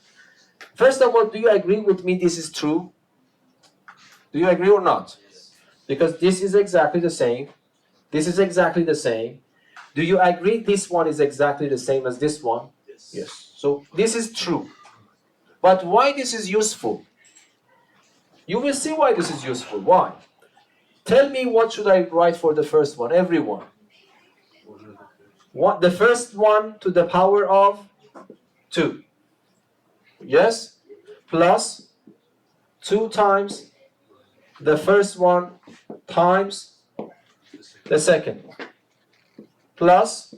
First of all, do you agree with me this is true? Do you agree or not? Because this is exactly the same. This is exactly the same. Do you agree this one is exactly the same as this one? Yes. So this is true. But why this is useful? You will see why this is useful. Why? Tell me, what should I write for the first one? Everyone. The first one to the power of 2. Yes? Plus 2 times the first one times the second one. Plus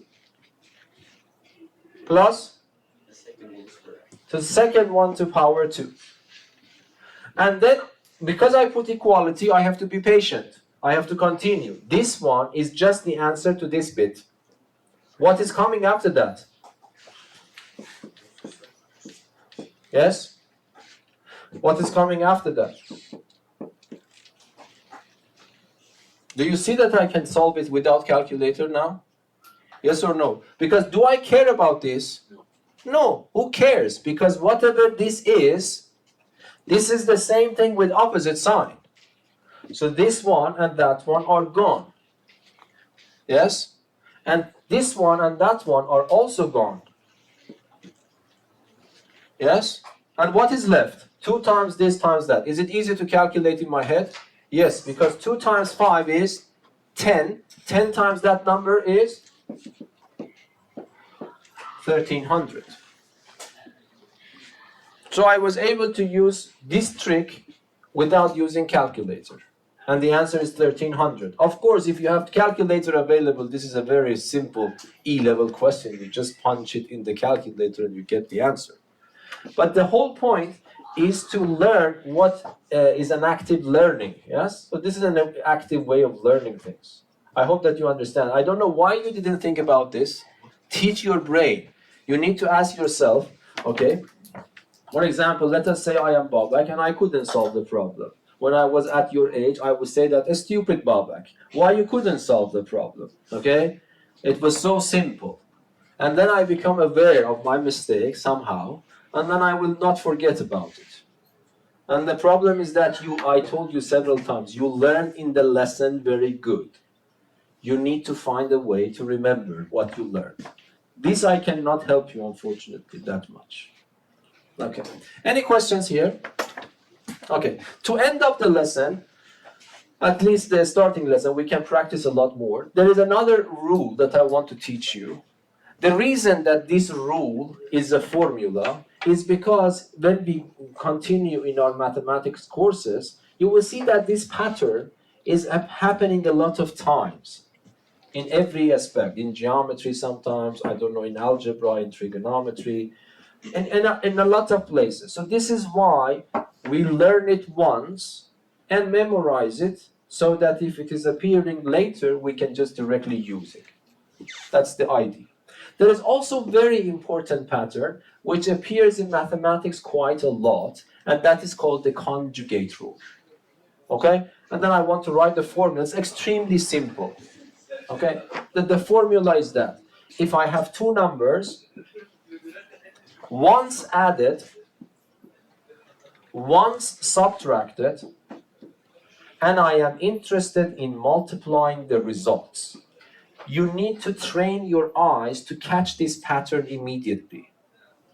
to the second one to power 2. And then, because I put equality, I have to be patient. I have to continue. This one is just the answer to this bit. What is coming after that? Yes? What is coming after that? Do you see that I can solve it without calculator now? Yes or no? Because do I care about this? No. Who cares? Because whatever this is the same thing with opposite sign. So this one and that one are gone. Yes? And this one and that one are also gone. Yes? And what is left? 2 times this times that. Is it easy to calculate in my head? Yes, because 2 times 5 is 10. 10 times that number is 1300. So I was able to use this trick without using calculator. And the answer is 1300. Of course, if you have calculator available, this is a very simple E-level question. You just punch it in the calculator and you get the answer. But the whole point is to learn what is an active learning. Yes? So this is an active way of learning things. I hope that you understand. I don't know why you didn't think about this. Teach your brain. You need to ask yourself, okay, for example, let us say I am Babak and I couldn't solve the problem. When I was at your age, I would say that a stupid Babak. Why you couldn't solve the problem? Okay? It was so simple. And then I become aware of my mistake somehow, and then I will not forget about it. And the problem is that I told you several times, you learn in the lesson very good. You need to find a way to remember what you learned. This I cannot help you, unfortunately, that much. Okay. Any questions here? Okay. To end up the lesson, at least the starting lesson, we can practice a lot more. There is another rule that I want to teach you. The reason that this rule is a formula is because when we continue in our mathematics courses, you will see that this pattern is happening a lot of times in every aspect, in geometry sometimes, I don't know, in algebra, in trigonometry, in a lot of places. So this is why we learn it once and memorize it so that if it is appearing later, we can just directly use it. That's the idea. There is also a very important pattern which appears in mathematics quite a lot, and that is called the conjugate rule. Okay? And then I want to write the formula. It's extremely simple. Okay? The formula is that if I have two numbers, once added, once subtracted, and I am interested in multiplying the results, you need to train your eyes to catch this pattern immediately.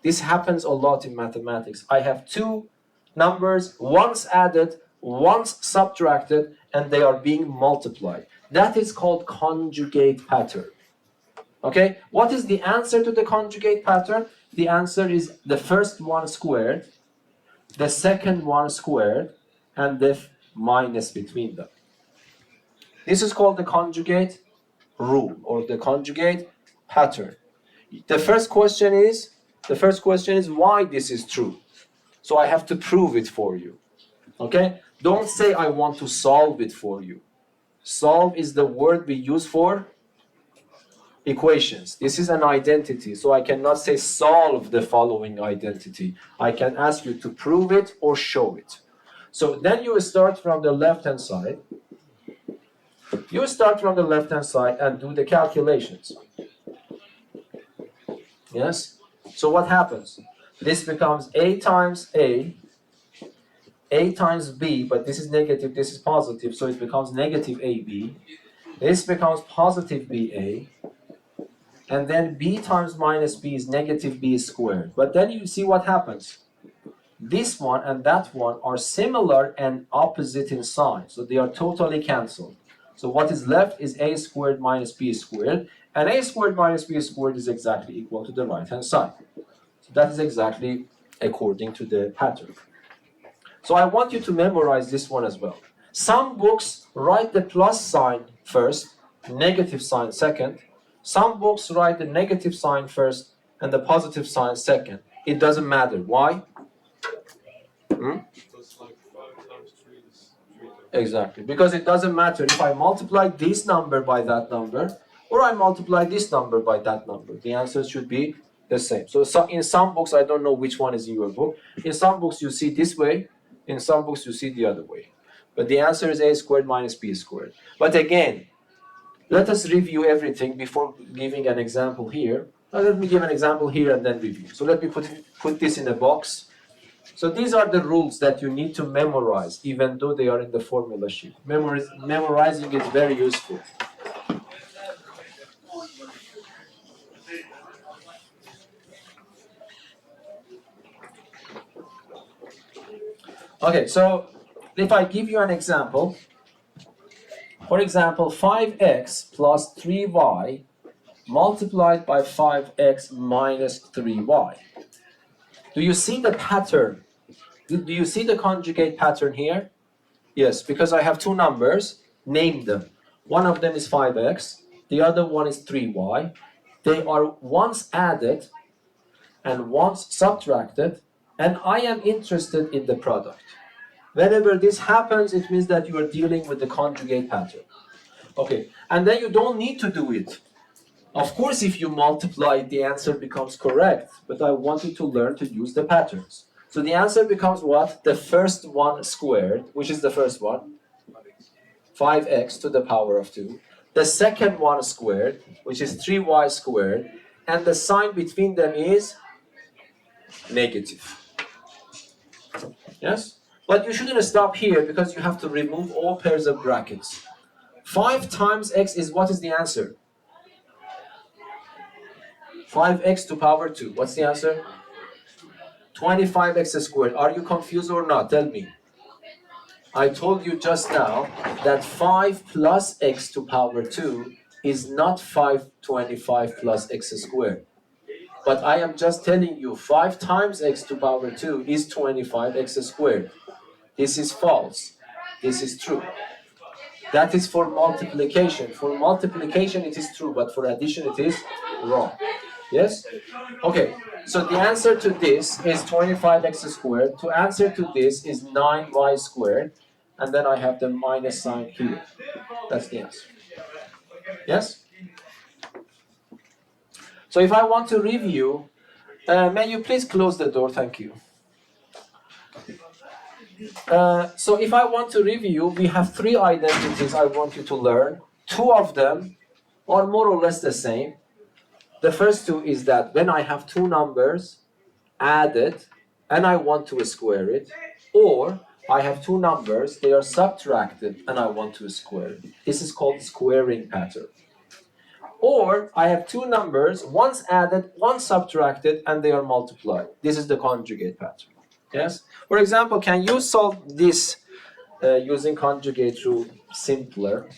This happens a lot in mathematics. I have two numbers, once added, once subtracted, and they are being multiplied. That is called conjugate pattern. Okay, what is the answer to the conjugate pattern? The answer is the first one squared, the second one squared, and the minus between them. This is called the conjugate rule or the conjugate pattern. The first question is why this is true. So I have to prove it for you. Okay? Don't say I want to solve it for you. Solve is the word we use for equations. This is an identity, so I cannot say solve the following identity. I can ask you to prove it or show it. So then you start from the left-hand side. You start from the left-hand side and do the calculations. Yes? So what happens? This becomes a times a times b, but this is negative, this is positive, so it becomes negative ab. This becomes positive ba, and then b times minus b is negative b squared. But then you see what happens. This one and that one are similar and opposite in sign, so they are totally cancelled. So what is left is a squared minus b squared, and a squared minus b squared is exactly equal to the right-hand side. So that is exactly according to the pattern. So I want you to memorize this one as well. Some books write the plus sign first, negative sign second. Some books write the negative sign first and the positive sign second. It doesn't matter. Why? Because like 5 times 3 is 3 times. Exactly. Because it doesn't matter if I multiply this number by that number or I multiply this number by that number. The answer should be the same. So in some books, I don't know which one is in your book. In some books, you see this way. In some books, you see the other way. But the answer is a squared minus b squared. But again, let us review everything before giving an example here. Now let me give an example here and then review. So let me put this in a box. So these are the rules that you need to memorize, even though they are in the formula sheet. Memorizing is very useful. Okay, so if I give you an example, for example, 5x plus 3y multiplied by 5x minus 3y. Do you see the pattern? Do you see the conjugate pattern here? Yes, because I have two numbers, name them. One of them is 5x, the other one is 3y. They are once added and once subtracted, and I am interested in the product. Whenever this happens, it means that you are dealing with the conjugate pattern. Okay, and then you don't need to do it. Of course, if you multiply, the answer becomes correct, but I want you to learn to use the patterns. So the answer becomes what? The first one squared, which is the first one, 5x to the power of 2. The second one squared, which is 3y squared, and the sign between them is negative. Yes? But you shouldn't stop here because you have to remove all pairs of brackets. 5 times x is what is the answer? 5x to power 2. What's the answer? 25x squared. Are you confused or not? Tell me. I told you just now that 5 plus x to power 2 is not 525 plus x squared. But I am just telling you 5 times x to power 2 is 25x squared. This is false. This is true. That is for multiplication. For multiplication it is true, but for addition it is wrong. Yes? Okay, so the answer to this is 25x squared. To answer to this is 9y squared. And then I have the minus sign here. That's the answer. Yes? So if I want to review, may you please close the door? Thank you. So if I want to review, we have 3 identities I want you to learn. 2 of them are more or less the same. The first 2 is that when I have 2 numbers added and I want to square it, or I have 2 numbers, they are subtracted and I want to square it. This is called squaring pattern. Or I have 2 numbers, one's added, one subtracted, and they are multiplied. This is the conjugate pattern. Yes? For example, can you solve this using conjugate rule simpler?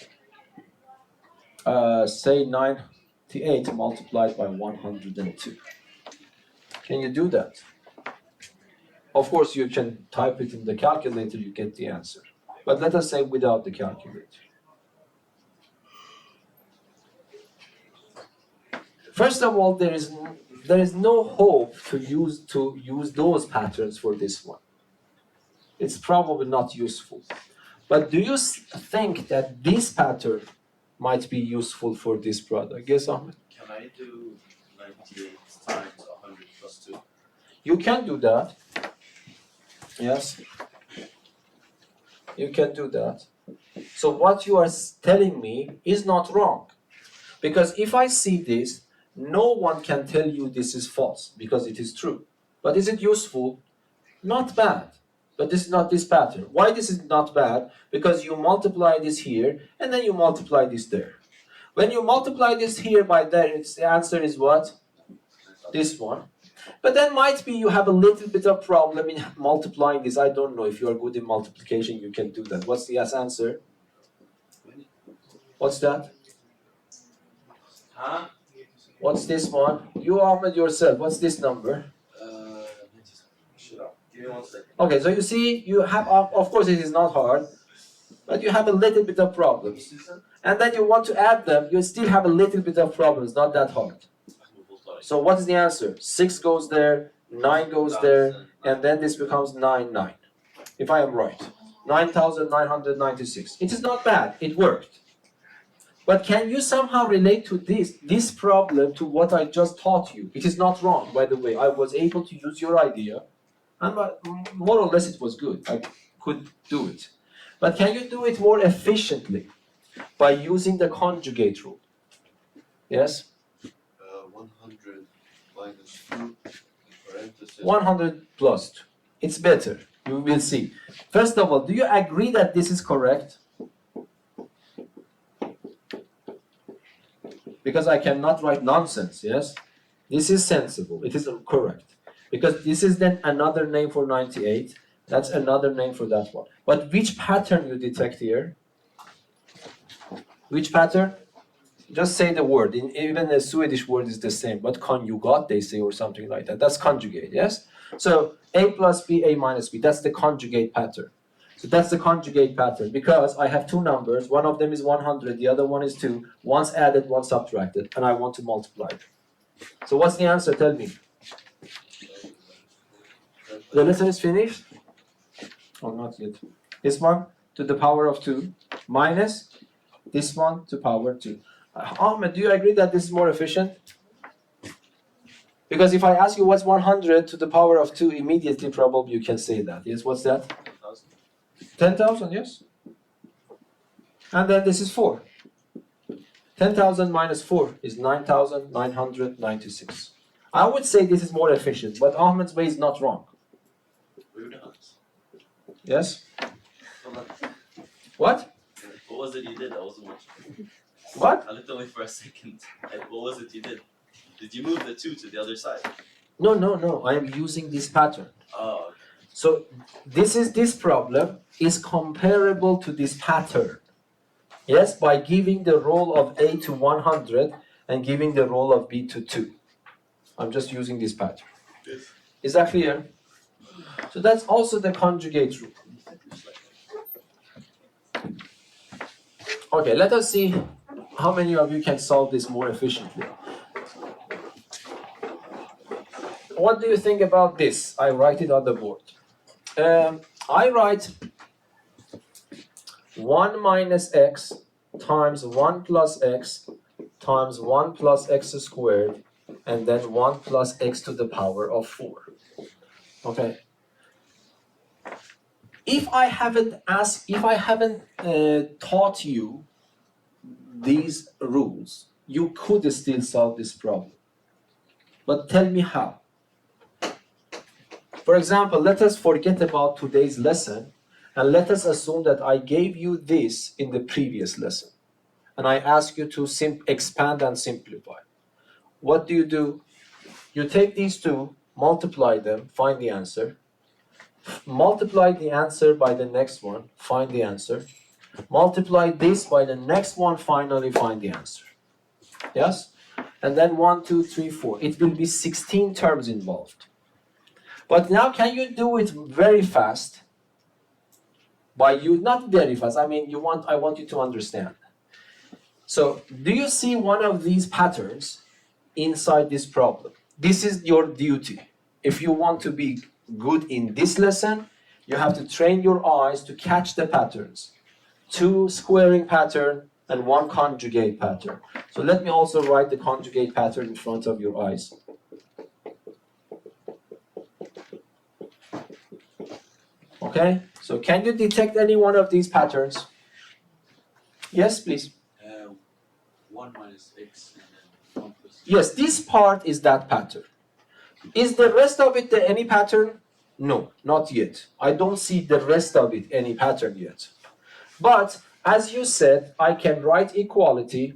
Say 98 multiplied by 102. Can you do that? Of course, you can type it in the calculator, you get the answer. But let us say without the calculator. First of all, there is no hope to use those patterns for this one. It's probably not useful. But do you think that this pattern might be useful for this product? Yes, Ahmed? Can I do 98 times 100 plus 2? You can do that. Yes. You can do that. So what you are telling me is not wrong. Because if I see this, no one can tell you this is false, because it is true. But is it useful? Not bad. But this is not this pattern. Why this is not bad? Because you multiply this here, and then you multiply this there. When you multiply this here by there, the answer is what? This one. But then might be you have a little bit of problem in multiplying this. I don't know if you are good in multiplication, you can do that. What's the answer? What's that? Huh? What's this one? You Ahmed yourself. What's this number? Shut up. Give me 1 second. Okay, so you see, you have, of course it is not hard, but you have a little bit of problems. And then you want to add them, you still have a little bit of problems, not that hard. So what is the answer? 6 goes there, 9 goes there, and then this becomes 9, 9. If I am right. 9,996. It is not bad, it worked. But can you somehow relate to this problem to what I just taught you? It is not wrong, by the way. I was able to use your idea, and more or less it was good. I could do it. But can you do it more efficiently by using the conjugate rule? Yes? 100 minus 2 in parentheses. 100 plus 2. It's better. You will see. First of all, do you agree that this is correct? Because I cannot write nonsense, yes? This is sensible. It is correct. Because this is then another name for 98. That's another name for that one. But which pattern you detect here? Which pattern? Just say the word. Even the Swedish word is the same. But conjugate, they say, or something like that. That's conjugate, yes? So A plus B, A minus B. That's the conjugate pattern. So that's the conjugate pattern. Because I have 2 numbers. One of them is 100. The other one is 2. One's added, one subtracted. And I want to multiply it. So what's the answer? Tell me. The lesson is finished? Oh, not yet. This one to the power of 2 minus this one to power 2. Ahmed, do you agree that this is more efficient? Because if I ask you what's 100 to the power of 2, immediately probably you can say that. Yes, what's that? 10,000, yes. And then this is 4. 10,000 minus 4 is 9,996. I would say this is more efficient, but Ahmed's way is not wrong. Yes? Hold on. What? What was it you did? I wasn't watching. What? I looked away for a second. What was it you did? Did you move the 2 to the other side? No. I am using this pattern. Oh, okay. So this problem is comparable to this pattern. Yes, by giving the role of A to 100 and giving the role of B to 2. I'm just using this pattern. Yes. Is that clear? So that's also the conjugate rule. Okay, let us see how many of you can solve this more efficiently. What do you think about this? I write it on the board. I write 1 minus x times 1 plus x times 1 plus x squared and then 1 plus x to the power of 4. Okay. If I haven't taught you these rules, you could still solve this problem. But tell me how. For example, let us forget about today's lesson and let us assume that I gave you this in the previous lesson and I ask you to expand and simplify. What do? You take these two, multiply them, find the answer. Multiply the answer by the next one, find the answer. Multiply this by the next one, finally find the answer. Yes? And then 1, 2, 3, 4. It will be 16 terms involved. But now can you do it very fast? Not very fast, I want you to understand. So, do you see one of these patterns inside this problem? This is your duty. If you want to be good in this lesson, you have to train your eyes to catch the patterns. 2 squaring pattern and 1 conjugate pattern. So let me also write the conjugate pattern in front of your eyes. Okay, so can you detect any one of these patterns? Yes, please. 1 minus x and then 1 plus. Yes, this part is that pattern. Is the rest of it any pattern? No, not yet. I don't see the rest of it any pattern yet. But as you said, I can write equality.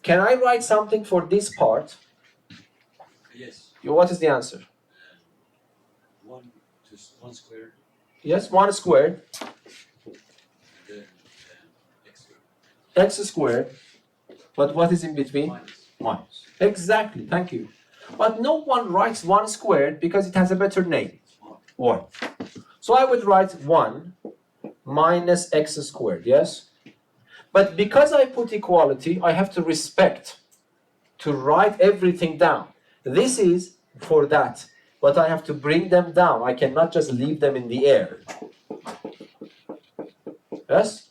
Can I write something for this part? Yes. What is the answer? 1 squared. Yes, 1 squared. And then x squared. X squared. But what is in between? Minus. Minus. Exactly, thank you. But no one writes 1 squared because it has a better name. 1. So I would write 1 minus x squared, yes? But because I put equality, I have to respect to write everything down. This is for that, but I have to bring them down. I cannot just leave them in the air. Yes?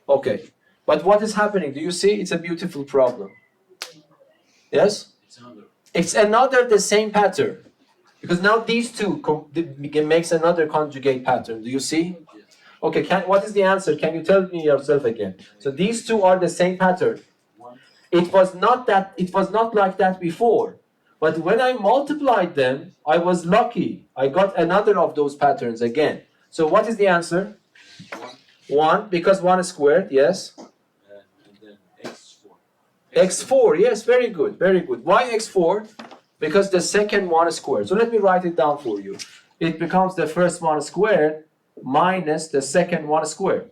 Okay. But what is happening? Do you see? It's a beautiful problem. Yes? It's another the same pattern. Because now these two makes another conjugate pattern. Do you see? Okay, what is the answer? Can you tell me yourself again? So these two are the same pattern. It was not like that before. But when I multiplied them, I was lucky. I got another of those patterns again. So what is the answer? 1, because 1 squared, yes. And then x4. X4, yes, very good, very good. Why x4? Because the second 1 squared. So let me write it down for you. It becomes the first 1 squared minus the second 1 squared.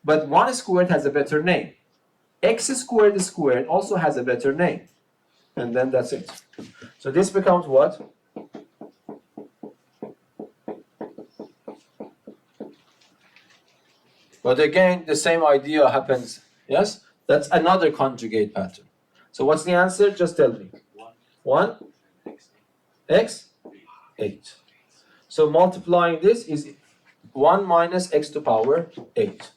But 1 squared has a better name. X squared squared also has a better name. And then that's it. So this becomes what? But again, the same idea happens. Yes? That's another conjugate pattern. So what's the answer? Just tell me. 1, x, 8. So multiplying this is 1 minus x to power 8.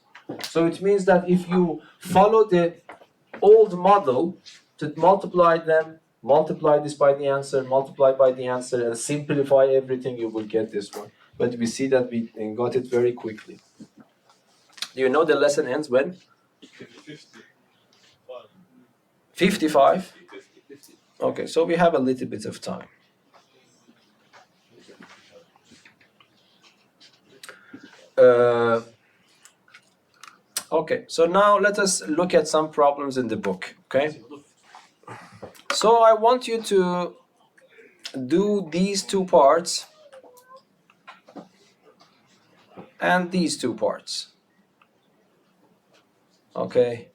So it means that if you follow the old model to multiply this by the answer, multiply by the answer, and simplify everything, you will get this one. But we see that we got it very quickly. Do you know the lesson ends when? 55? Okay, so we have a little bit of time. Okay, so now let us look at some problems in the book, okay? So I want you to do these two parts and these two parts, okay?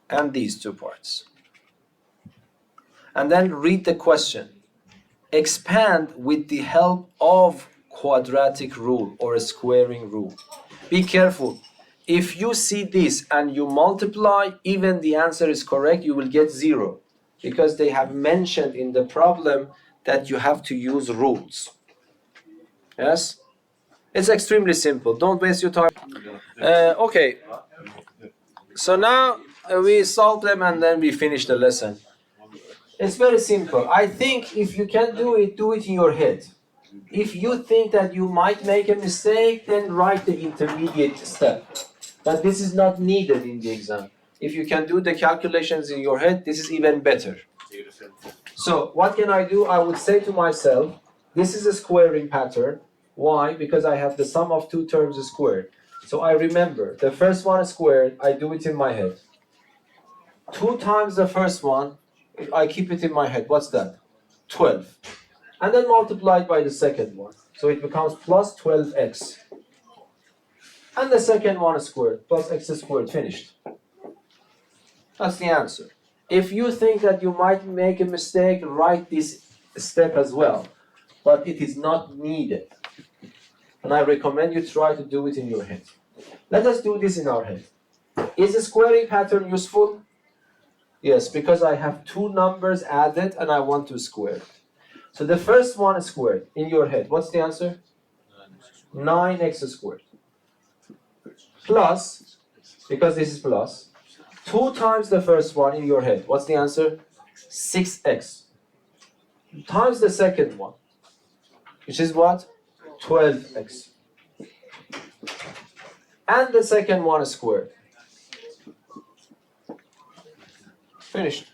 And these two parts. And then read the question. Expand with the help of quadratic rule or a squaring rule. Be careful. If you see this and you multiply, even the answer is correct, you will get 0. Because they have mentioned in the problem that you have to use rules. Yes? It's extremely simple. Don't waste your time. Okay. So now we solve them and then we finish the lesson. It's very simple. I think if you can do it in your head. If you think that you might make a mistake, then write the intermediate step. But this is not needed in the exam. If you can do the calculations in your head, this is even better. So what can I do? I would say to myself, this is a squaring pattern. Why? Because I have the sum of two terms squared. So I remember, the first one is squared, I do it in my head. 2 times the first one, I keep it in my head. What's that? 12. And then multiplied by the second one. So it becomes plus 12x. And the second one is squared, plus x squared, finished. That's the answer. If you think that you might make a mistake, write this step as well. But it is not needed. And I recommend you try to do it in your head. Let us do this in our head. Is a squaring pattern useful? Yes, because I have two numbers added and I want to square it. So the first one is squared in your head. What's the answer? 9x squared. Plus, because this is plus, 2 times the first one in your head. What's the answer? 6x. Times the second one, which is what? 12x. And the second one is squared. Finished.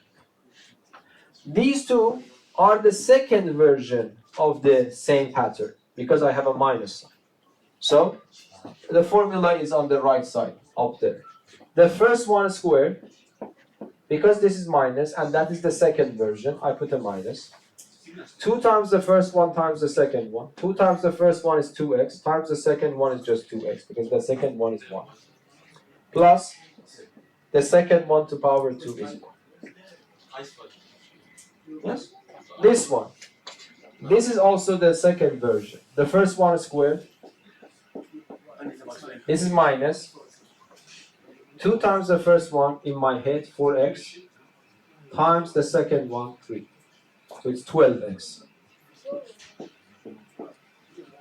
These two are the second version of the same pattern because I have a minus sign. So the formula is on the right side, up there. The first one is squared because this is minus and that is the second version. I put a minus. 2 times the first one times the second one. 2 times the first one is 2x times the second one is just 2x because the second one is 1. Plus the second one to power 2 is 1. Yes? This one. This is also the second version. The first one is squared. This is minus. 2 times the first one in my head, 4x, times the second one, 3. So it's 12x.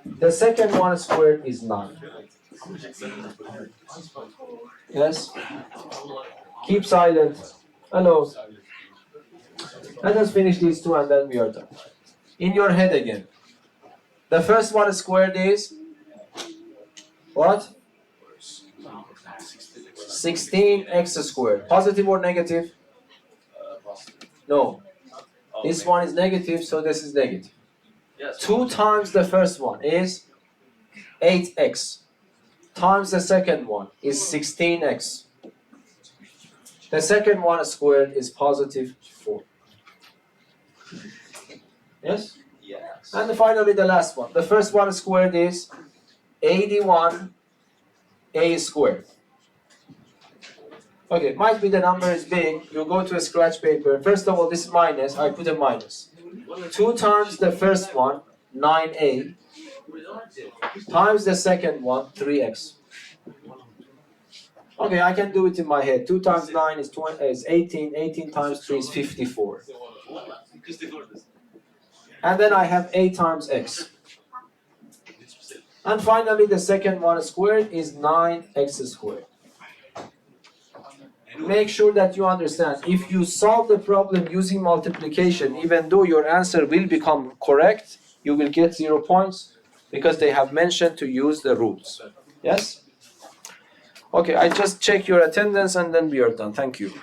The second one squared is 9. Yes? Keep silent. Hello. Let us finish these two and then we are done. In your head again. The first one squared is what? 16x squared. Positive or negative? No. This one is negative, so this is negative. 2 times the first one is 8x. Times the second one is 16x. The second one squared is positive 4. Yes? Yes. And finally the last one. The first one squared is 81a squared. Okay, might be the number is big. You go to a scratch paper. First of all, this is minus. I put a minus. 2 times the first one, 9a. Times the second one, 3x. Okay, I can do it in my head. 2 times 9 is 18. 18 times 3 is 54. And then I have a times x. And finally, the second one squared is 9x squared. Make sure that you understand. If you solve the problem using multiplication, even though your answer will become correct, you will get 0 points because they have mentioned to use the rules. Yes? Okay, I just check your attendance and then we are done. Thank you.